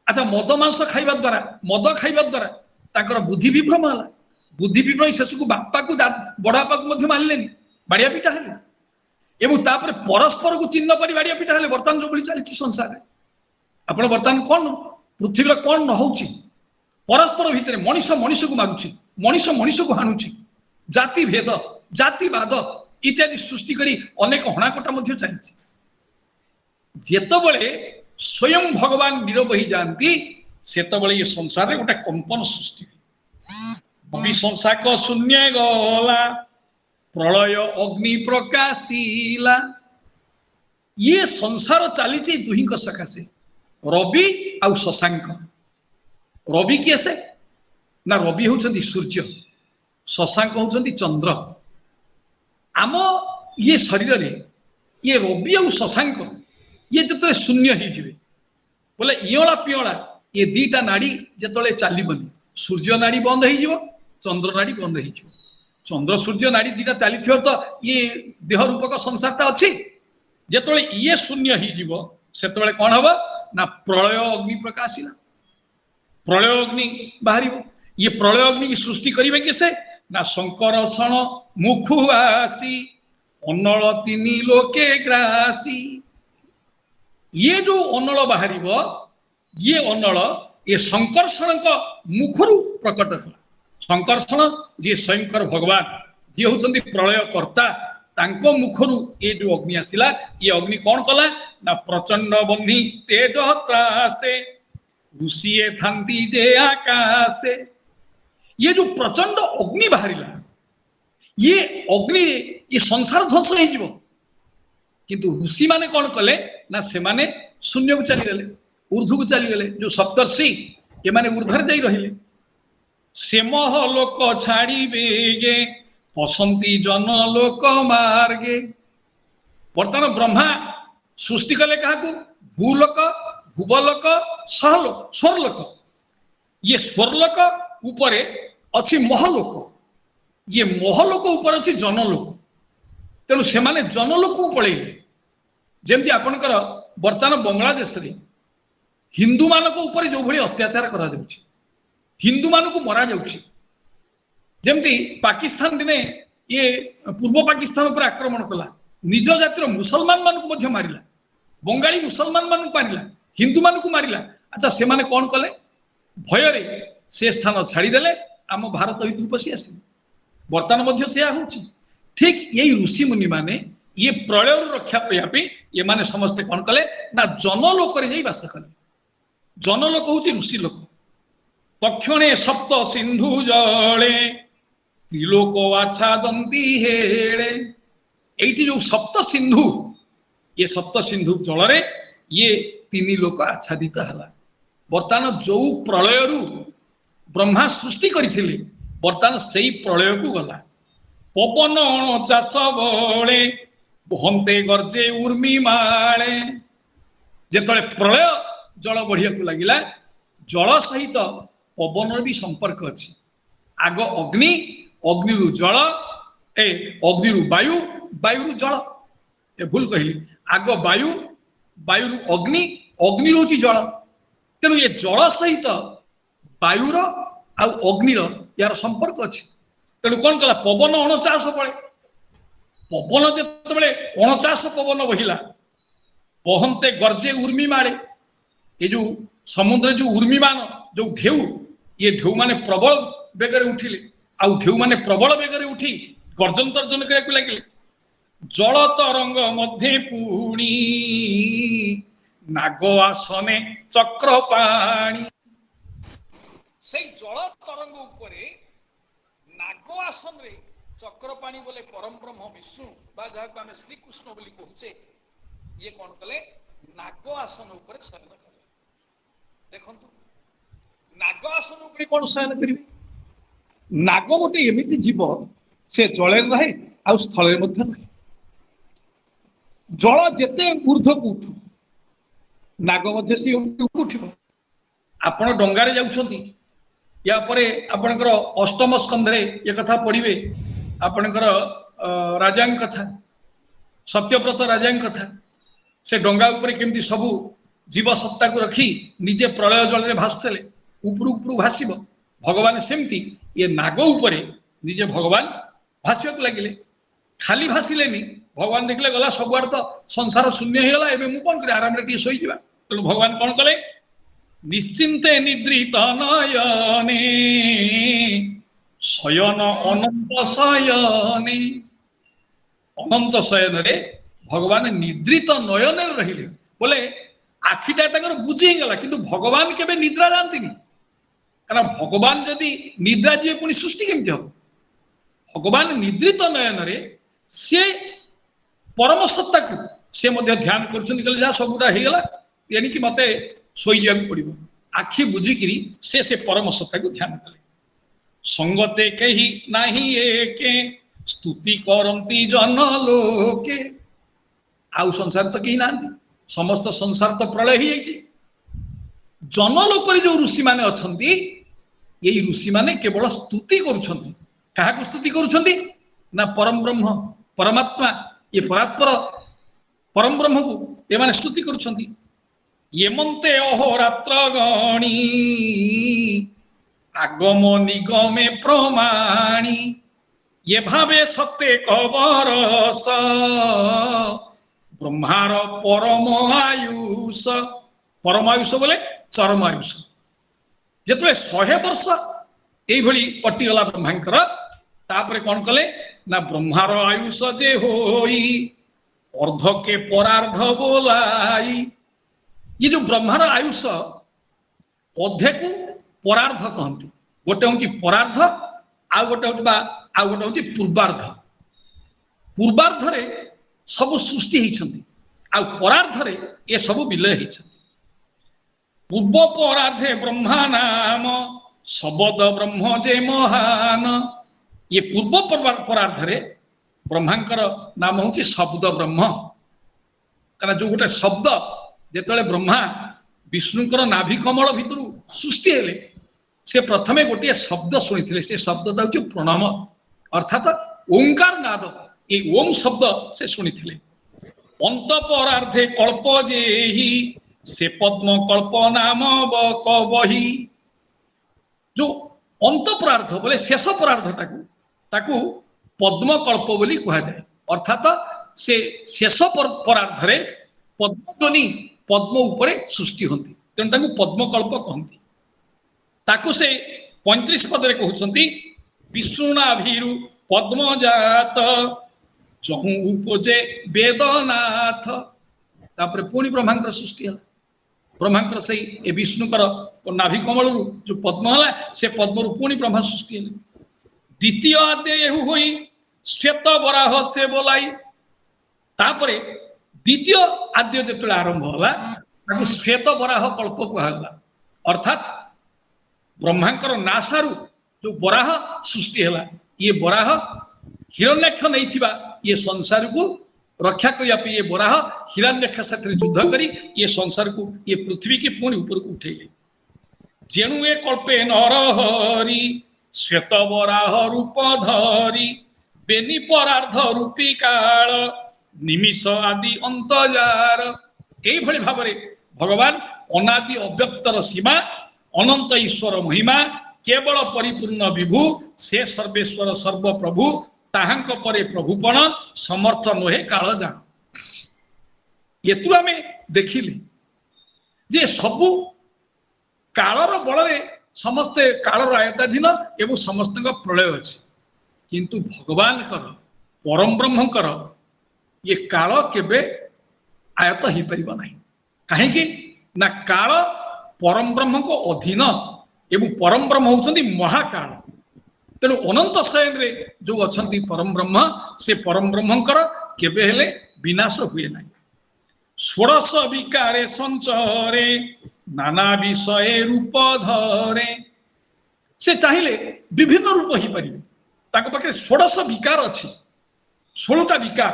अच्छा मद मांस खाइबा द्वारा मद खाइबा द्वारा ताकर बुद्धि विभ्रम है बुद्धि विभ्रम शेष को बापा को बड़ बापा को मानिले बाड़िया पिटा है एवं तापर परस्पर को चिन्ह पर बाड़िया पिटा है बर्तमान जो चलती संसार आपण बर्तमान कौन पृथ्वी कौन न हो परस्पर भितर मनीष मनीष को मारुची मनीष मनीष को हाणुची जाति भेद जातिवाद इत्यादि सृष्टि करी अनेक हणाकटा चलती जेतबले स्वयं भगवान नीरव ही जाती सेतबले ये संसार रे गोटे कंपन सृष्टि विशंसाक शून्य गला प्रलय अग्नि प्रकाशिला ये संसार चली दुही सकाशे रवि आउ शशांक रवि किए से ना रवि होउछंती सूर्य शशांक होउछंती चंद्र आम ये शरीर रे ये रवि आउ शशांक ये जो शून्य ही बोले इला पिला ये दीटा नाड़ी जो चलबनी सूर्य नाड़ी बंद हो चंद्र नाड़ी बंद हो चंद्र सूर्य नाड़ी दीटा चली तो ये देह रूपक संसारटा अच्छी जो ये शून्य से कौन हम ना प्रलय अग्नि प्रकाशिला प्रलय अग्नि बाहर ये प्रलय अग्नि की सृष्टि करेंगे किसे ना शंकर क्षण मुखुआसी अनल तीन लोके ग्रासी ये जो अनल बाहर ये अनल ये शंकरषण मुखरु प्रकट है शंकरषण जी स्वयंकर भगवान जी होती प्रलय कर्ता तांको मुखरु ये जो अग्नि आसिला ये अग्नि कौन कला ना प्रचंड बन्ही तेज त्रासे ऋषिए थांती जे आकाशे ये जो प्रचंड अग्नि बाहरिला ये अग्नि ये संसार ध्वंस हो किंतु ऋषि माने कौन कले ना से माने शून्य को चलीगले ऊर्ध्व को चलीगले जो सप्तर्षि ये माने ऊर्ध्वर जाई रहिले से मह लोक छाड़ी बेगे हसंती जन लोक मार्गे बर्तमान ब्रह्मा सृष्टि कले क्या भूलोक भुवलोक सहलोक स्वर्लोक ये स्वर्लोक ऊपर अच्छी महलोक ये महलोक ऊपर अच्छी जनलोक तेणु से माने जनलोक को पलैले जमती आपणकर बर्तमान बांग्लादेश रे हिंदू मानक ऊपर जो भली अत्याचार करा जाउछि हिंदू मानक मरा जाउछि जमती पाकिस्तान दिने ये पूर्व पाकिस्तान पर आक्रमण कला निज जातिर मुसलमान मानक मध्य मारिला बंगाली मुसलमान मानक मारिला हिंदू मानक मारिला अच्छा से माने कौन कले भय रे से स्थान छाड़ीदेले आम भारत भितर पशि आसिले बर्तमान मध्य से होछि ठीक यही ऋषि मुनि माने ये प्रलय रक्षा पाइबा ये माने समस्ते कौन कले ना जनलोक रे जाई वास कले जनलोक होछि ऋषि लोक तक्षणे सप्त सिंधु जले त्रिलोक आच्छादंती हेळे एठी जो सप्त सिंधु ये सप्त सिंधु जल रे ये तीन लोक आच्छादित हला बर्तमान जो प्रलय रु ब्रह्मा सृष्टि करथिले बर्तमान सेई प्रलय को गला पवन चाष बले बहंते गर्जे उर्मी माले जेतले प्रलय जल बढ़िया को लगिला जल सहित पवन भी संपर्क अच्छी आग अग्नि अग्नि जल अग्नि वायु वायु जल ए भूल कहली आग वायु वायु अग्नि अग्नि हूँ जल तेणु ये जल सहित वायुर अग्निर यार संपर्क अच्छी तेणु कौन कला पवन 49 बड़े पवन जिते 49 पवन बहिला बहंते गर्जे उर्मी माले ये जो समुद्र जो उर्मीमान जो ढेउ ये ढेउ माने प्रबल बेगरे उठिले आउ ढेउ माने प्रबल बेगरे उठी गर्जन तर्जन करने लगे जल तरंग मध्य पुणी नाग आसने चक्र पाणी से जल तरंग उपरे नाग आसन रे चक्र पाणी बोले परम ब्रह्म विष्णु बा जहाँ आम श्रीकृष्ण बोली कहचे ये कौन कले नाग आसन उपरे शयन कले देखंतु नाग आसन उपरे कौन शयन करिवे नाग गोटे एमिति जीव से जले रहे आ स्थल मध्य रहे जल जेते ऊर्ध्वକୁ उठु नाग मध्य से उठिବ आपण डंगारे जाउछंती या परे आपणकर अष्टम स्कंधरे ये कथा पढ़िबे आपणकर राजांग कथा सत्यव्रत राजांग कथा से डंगा उपरे केमती सबु जीव सत्ता को रखी निजे प्रलय जल रे भासतले उपरु उपरु भासिब भगवान सेमती ये नाग उपरे निजे भगवान भासिବାକୁ लागिले खाली भासिलेनी भगवान देखले गला सबुआर तो संसार शून्य हो गला एबे मु कोन करे आराम रे टी सोई जिबा तो भगवान कोन कले निश्चिंते निद्रित नयने शयन अनंत शयने अनंत शयन रे भगवान निद्रित नयन रहिले बोले आखिटा तंगर बुझी गला किंतु भगवान केबे निद्रा जानतिनी कारण भगवान जदि निद्रा जीवे पुनी सृष्टि केमति हो भगवान निद्रित नयन रे से परम सत्ता को से मध्य ध्यान करछन कहले जा सबुटा हे गला यानी कि मते सोई जाक पड़िबो आखि बुझी किरी से परम सत्ता को ध्यान कले संगते कही नाही एके स्तुति करंती जन लोके आउ संसार तो कहीं नांती समस्त संसार तो प्रलय ही जाइए जन लोक जो ऋषि माने अछंती ये ऋषि माने केवल स्तुति करुछंती काहा स्तुति करुछंती ना परम ब्रह्म परमात्मा ये परात्पर परम ब्रह्म को ये माने स्तुति करुछंती येमंते अहोरात्र गणी आगम निगमे प्रमाणी ये भावे सत्य कबरस ब्रह्मार परम आयुष बोले चरम आयुष जिते 100 वर्ष यही पटिगला ब्रह्मांकर तापर कौन कले ना ब्रह्मार आयुष जे होई अर्ध के परार्ध बोलाई ये जो ब्रह्मार आयुष अधे को परार्ध कहती गोटे हूँ परार्ध आउ गोटे हूँ पूर्वार्ध पूर्वार्ध रे सब सृष्टि होती आ परार्ध रे ये सब विलय होती पूर्व परार्धे ब्रह्मा नाम शबद ब्रह्म जे महान ये पूर्व परार्ध रे ब्रह्मांकर नाम हूँ शब्द ब्रह्म कारण जो गोटे शब्द जेतले ब्रह्मा विष्णुकर नाभि कमल भितर सृष्टि हेले से प्रथमे गोटे शब्द शुणी से शब्द हूँ प्रणम अर्थात ओंकार नाद ये ओम शब्द से शुणी अंत परार्धे कल्प जेहि से पद्म कल्प नाम बही जो अंत परार्ध बोले शेष परार्ध ताकू पद्म कल्प बोली कहा जाए अर्थात से शेष परार्ध रे पद्मजनी पद्म उपरे सृष्टि होती तेणु ताकू पद्म कल्प कहती ताकू से 35 पद रे कहउछंती विष्णुनाभिरु पद्मजात जहु उपजे वेदनाथ तापर पुणी ब्रह्मांकर सृष्टि है ब्रह्मांकर से ए विष्णुकर नाभि कमल जो पद्म है से पद्म पुणी ब्रह्मा सृष्टि है द्वितीय अध्याय हुई श्वेत वराह से बोलाई तापरे द्वितीय आद्य जो आरंभ है श्वेत वराह कल्प कहला अर्थात ब्रह्मांकर नासारू जो वराह सृष्टि है ये वराह हिरण्याक्ष नहीं ये संसार को रक्षा करने ये वराह हिरण्याक्ष साथ युद्ध करी ये संसार को ये पृथ्वी के पुणी ऊपर को उठेले जेणु ए कल्पे नरहरी श्वेत वराह रूप धरी बेनी परार्ध रूपी काल निमिष आदि अंतजार यही भाव भगवान अनादि अव्यक्तर सीमा अनंत ईश्वर महिमा केवल परिपूर्ण विभु से सर्वेश्वर सर्वप्रभु ताहांक परे प्रभुपण समर्थ नुहे काल जान। एतु आम देखिले जे सबु कालर बଳରେ समस्ते कालर आयताधीन एवं समस्त प्रलय अच्छे किंतु भगवान परम ब्रह्मकर ये काल केबे आयत हो पार ना कहीं ना काल परम ब्रह्म को अधीन एवं परम ब्रह्म होती महाकाल। तेणु अनंत शयन रे जो अच्छा परम ब्रह्म से परम ब्रह्मकर केबे हेले विनाश हुए ना। षोड़श विकारे संचरे नाना विषय रूप धरे से चाहिए विभिन्न रूप हो पारे पाखे षोड़श विकार अच्छी 16टा विकार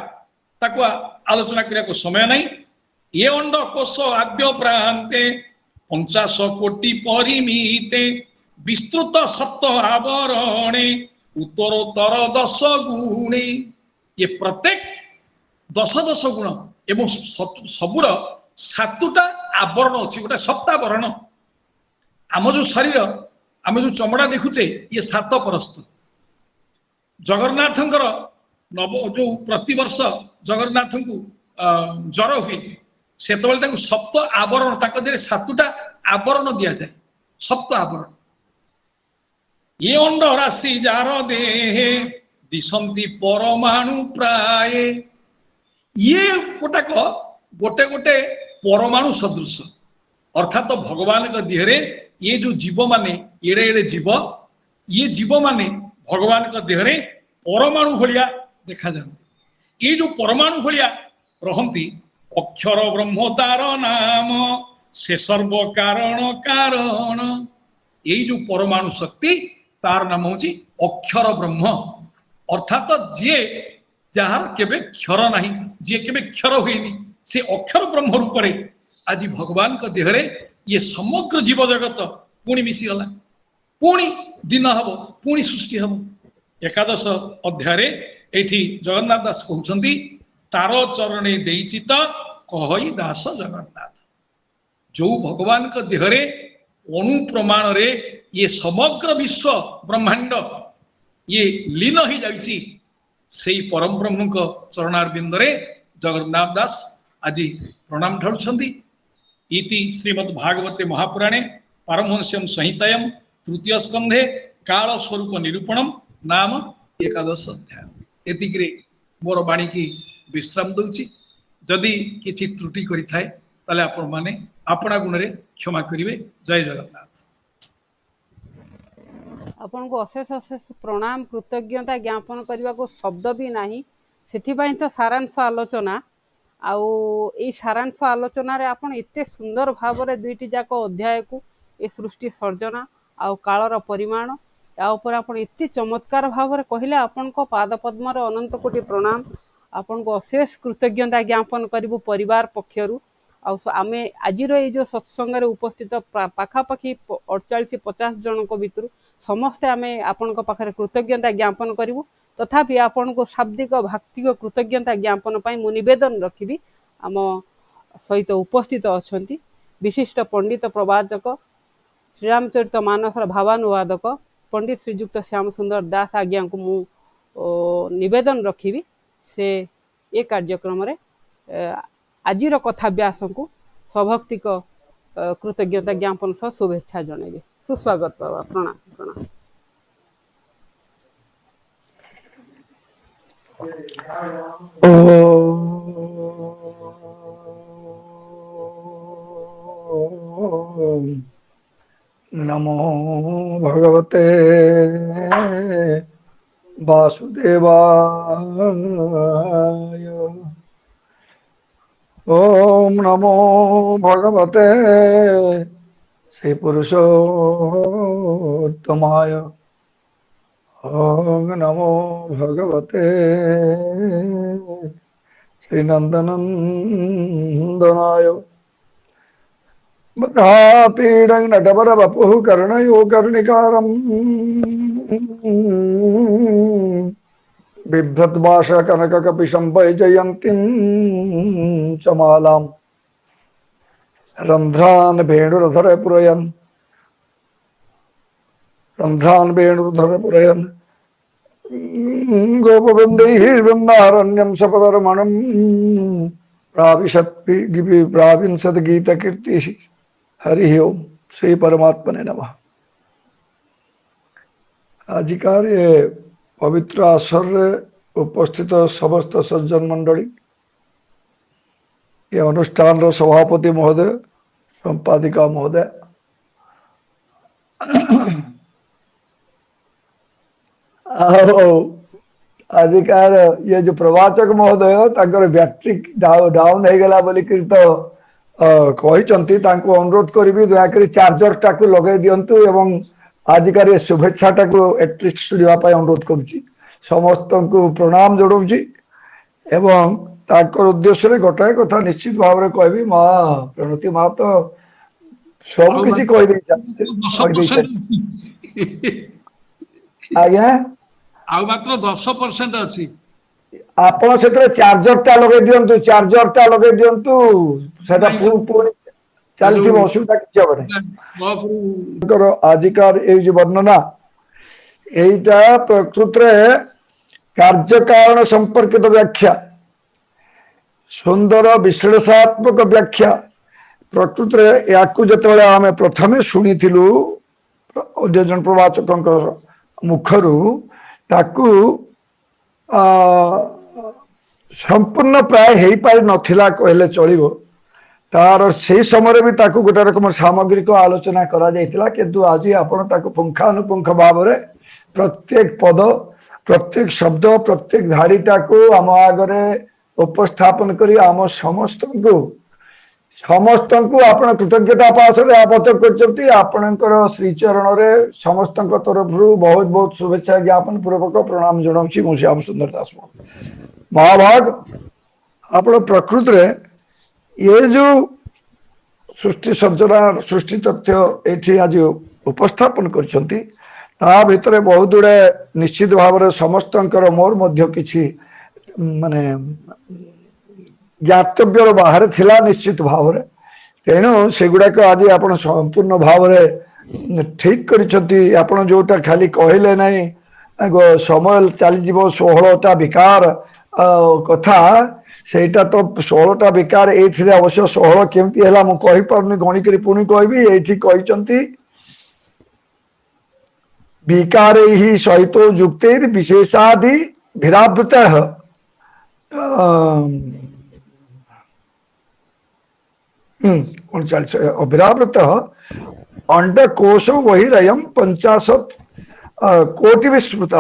ताको आलोचना करने को समय नहीं। ये अंड कोश आद्य प्रांते 50 कोटि परिमिते विस्तृत सप्त आवरणे उत्तरोत्तर 10 गुणे ये प्रत्येक 10 गुण एवं सबुर 7टा आवरण अच्छी गोटे सप्तावरण। आम जो शरीर आम जो चमड़ा देखुचे ये 7 परस्त। जगन्नाथंकर नव जो प्रतिवर्ष जगन्नाथ को ज्वर हुए से सप्त आवरण 7टा आवरण दि जाए सप्त आवरण। ये अंड राशि जार देहे दिशंती परमाणु प्राय ये गोटाक गोटे गोटे परमाणु सदृश अर्थात तो भगवान का देहरे ये जो जीव माने एड़े एड़े जीव ये जीव माने भगवान का देहरे परमाणु भलिया देखा जाते। ये जो परमाणु भलिया रहती अक्षर ब्रह्म तार नाम से सर्व कारण कारण यही जो परमाणु शक्ति तार नाम हूँ अक्षर ब्रह्म अर्थात जी जार केबे क्षर नहीं जी केबे क्षर हुएनी से अक्षर ब्रह्म रूप में आज भगवान का देहरे ये समग्र जीव जगत पुणी मिशीगला पुणी दिन हम पुणी सृष्टि हम। 11 अध्याय एठी जगन्नाथ दास कहउछंती तार चरणे देइछि त कहई दास जगन्नाथ जो भगवान का देहरे अणु प्रमाण रे ये समग्र विश्व ब्रह्मांड ये लीन हो जाइछि से परम ब्रह्म को चरणारविंद रे जगन्नाथ दास आज प्रणाम ढालुछंती। इति श्रीमद् भागवते महापुराणे पारमहंस्यं संहितायां तृतीय स्कंधे काल स्वरूप निरूपणम नाम 11 अध्याय। एतिकरे मोर बाणी की विश्राम दूची जदि किछि त्रुटि करि थाए ताले आपण माने आपणा गुण रे क्षमा करिवे। जय जगन्नाथ। आपन को अशेष अशेष प्रणाम कृतज्ञता ज्ञापन करने को शब्द भी नहीं से तो सारांश आलोचना आउ सारांश आलोचन आपन एते सुंदर भाव में 2टी जाक अध्याय को ए सृष्टि सर्जना आउ कालर परिमाण या ऊपर आपन एते चमत्कार भाव में कहले आपन को पाद पद्म अनंत कोटि प्रणाम। आपन को अशेष कृतज्ञता ज्ञापन करूँ परिवार पक्षर आम आज जो सत्संग उपस्थित पाखापाखि 48-50 जन भितर समस्ते आम आपण पाखे कृतज्ञता ज्ञापन करूँ। तथापि आपण को शाब्दिक भाक्तिक कृतज्ञता ज्ञापन मु निवेदन रखी आम सहित उपस्थित अच्छा विशिष्ट पंडित प्रवाचक श्रीरामचरित मानसर भावानुवादक पंडित श्रीजुक्त श्याम सुंदर दास आज्ञा को मु निवेदन रखी से ये कार्यक्रम रे आजिर कथाभ्यास को सभक्तिक कृतज्ञता ज्ञापन सह शुभेच्छा जनइबे। सुस्वागत बाबा प्रणाम प्रणाम। नमो भगवते वासुदेवाय। ओम नमो भगवते श्री पुरुषोत्तमाय। ओम नमो भगवते श्री नंदनंदनाय। पीडं नटवर वपुः कर्णयो कर्णिकारम् बिभ्रद्भाष कनककपिशं वैजयन्तीं च मालां रन्ध्रान् वेणुरधरे पुरयन् रन्ध्रान् वेणुधर पुरयन् गोपवृन्दैः वृन्दारण्यं सपदरमणं प्राविंशत् गीतकीर्तिः। हरि ओम, श्री परमात्मने नमः। आजिकार ये पवित्र आसर उपस्थित समस्त सज्जन मंडली, ये अनुष्ठान रो सभापति महोदय, संपादिका महोदय, आजिकार ये जो प्रवाचक महोदय ताकर बैटरी डाउन हो गला बोली कि तो कहते अनुरोध करी दयाकोरी चार्जर टाक लगे दिंतु एवं आजिकार ये शुभेच्छा टाक एटलिस्ट शुणापी अनुरोध करुच्ची। समस्त को प्रणाम जोड़ौची एवं ताकर उद्देश्य गोटाए कथा निश्चित भाव में कहबी माँ प्रणति माँ तो सब किसी आज्ञा मात्र 10% अच्छी आपण से चार्जर टा लगे दिंतु, चार्जर टा लगे दिंतु सेटा पुणी चलती असुविधा किसी हम आजिकार ये वर्णना यहीटा प्रकृत कार्य कारण संपर्कित व्याख्या, सुंदर विश्लेषणात्मक व्याख्या। प्रकृत या आम प्रथमे शुणी जन प्रवाचक मुखरू ताकू संपूर्ण प्राय हो पारि नथिला कहले चलिबो। तार से समय भी ताकू गोटे रकम सामग्रिक आलोचना करा जायतिला, किंतु आज आपण ताकू पुंखानुपुंख भाव में प्रत्येक पद, प्रत्येक शब्द, प्रत्येक धाड़ीटा को आम आगरे उपस्थापन करी आम समस्त को आपण कृतज्ञता पाशरे आबद्ध करछंती। आपणकर श्रीचरण रे समस्त तरफ बहुत बहुत शुभेच्छा ज्ञापन पूर्वक प्रणाम जनाऊँगी। मु श्याम सुंदर दास महाभाग आपण प्रकृत रे ये जो सृष्टि सर्जना सृष्टि तथ्य ये आज उपस्थापन करछंती ता भितर बहुत गुड़े निश्चित भाव में समस्त मोर मध्य किछि माने ज्ञातव्यर बाहर थिला निश्चित भाव में। तेणु से गुड़ाक आज आप संपूर्ण भाव में ठीक करिसंती। आपण जोटा खाली कहले नहीं समय चली 16टा विकार कथा सेटा तो 16टा विकार एथिरे अवश्य 16 केमती हैला मु कहि परनी गणी करी पुणी कहबी। एठी कहिसंती विकारे ही सहितो युक्तिर विशेषादि विरावृतः अविरावृत अंडकोश वहिरयम 50 कोटि विस्मृत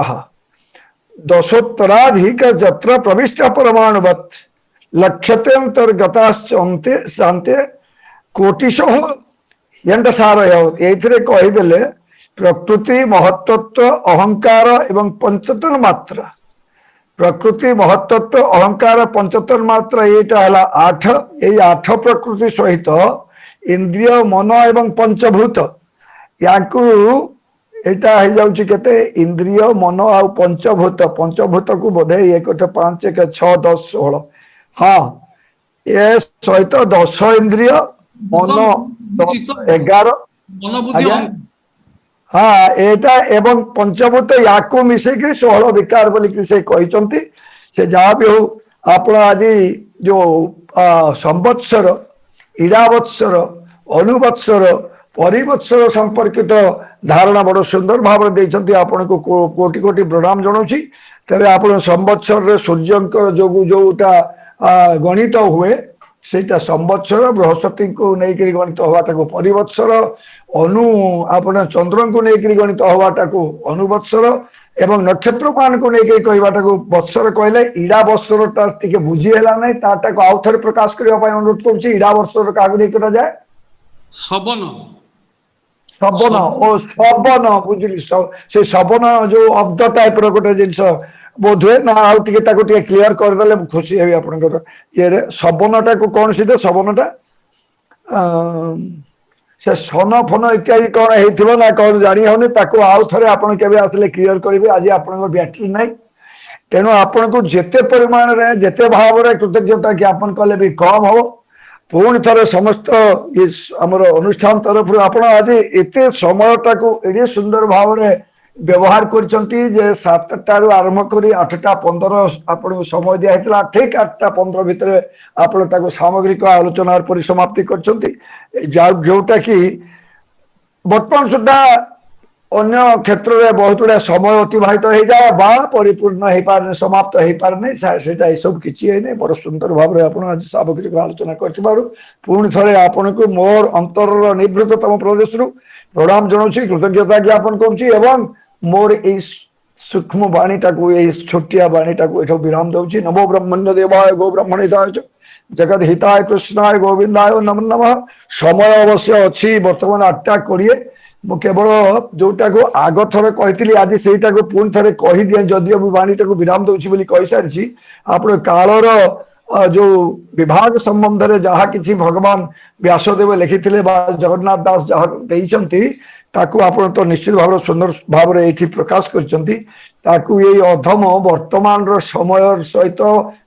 दशोत्तराधिक जत्र प्रविष्ट परमाणुवत् लक्ष्यते अंतर्गताश्च अन्ते शांते कोटिशो यंडसारय। एथिरे कहिदेले प्रकृति महत्त्व अहंकार एवं पंचतन मात्रा। प्रकृति महत्त्व अहंकार पंचतन मात्रा एटा हला 8। ये 8 प्रकृति सहित इंद्रिय मन एवं पंचभूत याकू एटा हो जाउची केते इंद्रिय मन आ पंचभूत। पंचभूत को बोधे 1 5 1 6 10 16 हाँ ये सहित 10 इंद्रिय मन 11 हाँ एटा एवं पंचभूत याकू मिसेक 16 विकार बोलिक से कहते। से जहाँ भी हो आप आज जो संवत्सर, इरावत्सर, अनुवत्सर, परिवत्सर संपर्कित धारणा बड़ सुंदर भाव में देते आपन को कोटि कोटि प्रणाम जनाऊँगी। तेरे आप संवत्सर सूर्य जो जोटा गणित हुए सेटा संवत्सर, बृहस्पति को लेकर गणित हवाटा को परिवत्सर, अनु आपन चंद्र को लेकर गणित हवाटा को अनुवत्सर एवं नक्षत्र मान को लेकर कहवाटा को वत्सर कहले। इड़ा वत्सर टे बुझीला ना ताटा को आउ थे प्रकाश करने अनुरोध करुच्ची। इड़ा वत्सर क्या नहीं जाए सबन सबन ओ सबन बुझिली से सबन जो अब्द टाइप गोटे जिनस बोध हुए ना आउ टे क्लीयर करदे खुशी हेबी आपनकर ये सबनटा को कौन सीधे सबनटा से सन फन इत्यादि कौन हो ना कौन जानी होनी ताको आउ थे आपन केबे आसले क्लीयर करेंगे। आज आपन बैटरी नहीं तेणु आपन को जेते परिमाण रे जेते भाव रे कृतज्ञता ज्ञापन कले भी कम हो। पुणी थे समस्त आमर अनुष्ठान तरफ आपण आज एत समयटा को एडे सुंदर भाव में व्यवहार कर 7टारू आरंभ कर 8:15 आपन समय दिया ठीक 8:15 भितर आप सामग्रिक आलोचना परिसमाप्ति जोटा कि बर्तमान सुधा अन्य क्षेत्र में बहुत गुड़ा समय अतिबाहित हो जाए बा परिपूर्ण हो पारे समाप्त हो पारे से सब किसी है बड़ सुंदर भाव में आप आज सामग्रिक आलोचना पुणी थे आपण को मोर अंतर निवृत्ततम प्रदेश प्रणाम जनाऊँ कृतज्ञता ज्ञापन करुँच मोर ए सूक्ष्म बाणीटा को छोटिया बाणीटा को ये विराम दूसरी नमो ब्रह्मण्य देवाय गो ब्रह्मणिताय जगत हिताय कृष्णाय गोविंदाय नमो नमः समय अवश्य अच्छी बर्तमान 8:20 मु केवल जोटा को आग थर कही आज से पुणी थे कहीदिए जदिव बाणीटा को विराम दूसरी कही सारी आप कालर जो विभाग संबंध में जहाँ किसी भगवान व्यासदेव लिखी जगन्नाथ दास जहाँ ताकू आप तो निश्चित भाव सुंदर भाव में ये प्रकाश करताकू ये अधम वर्तमान समय सहित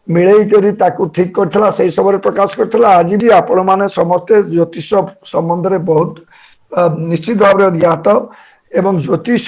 मिलई ठीक करता से समय प्रकाश करता आज भी आपण मैंने समस्ते ज्योतिष संबंध में बहुत निश्चित भाव ज्ञात एवं ज्योतिष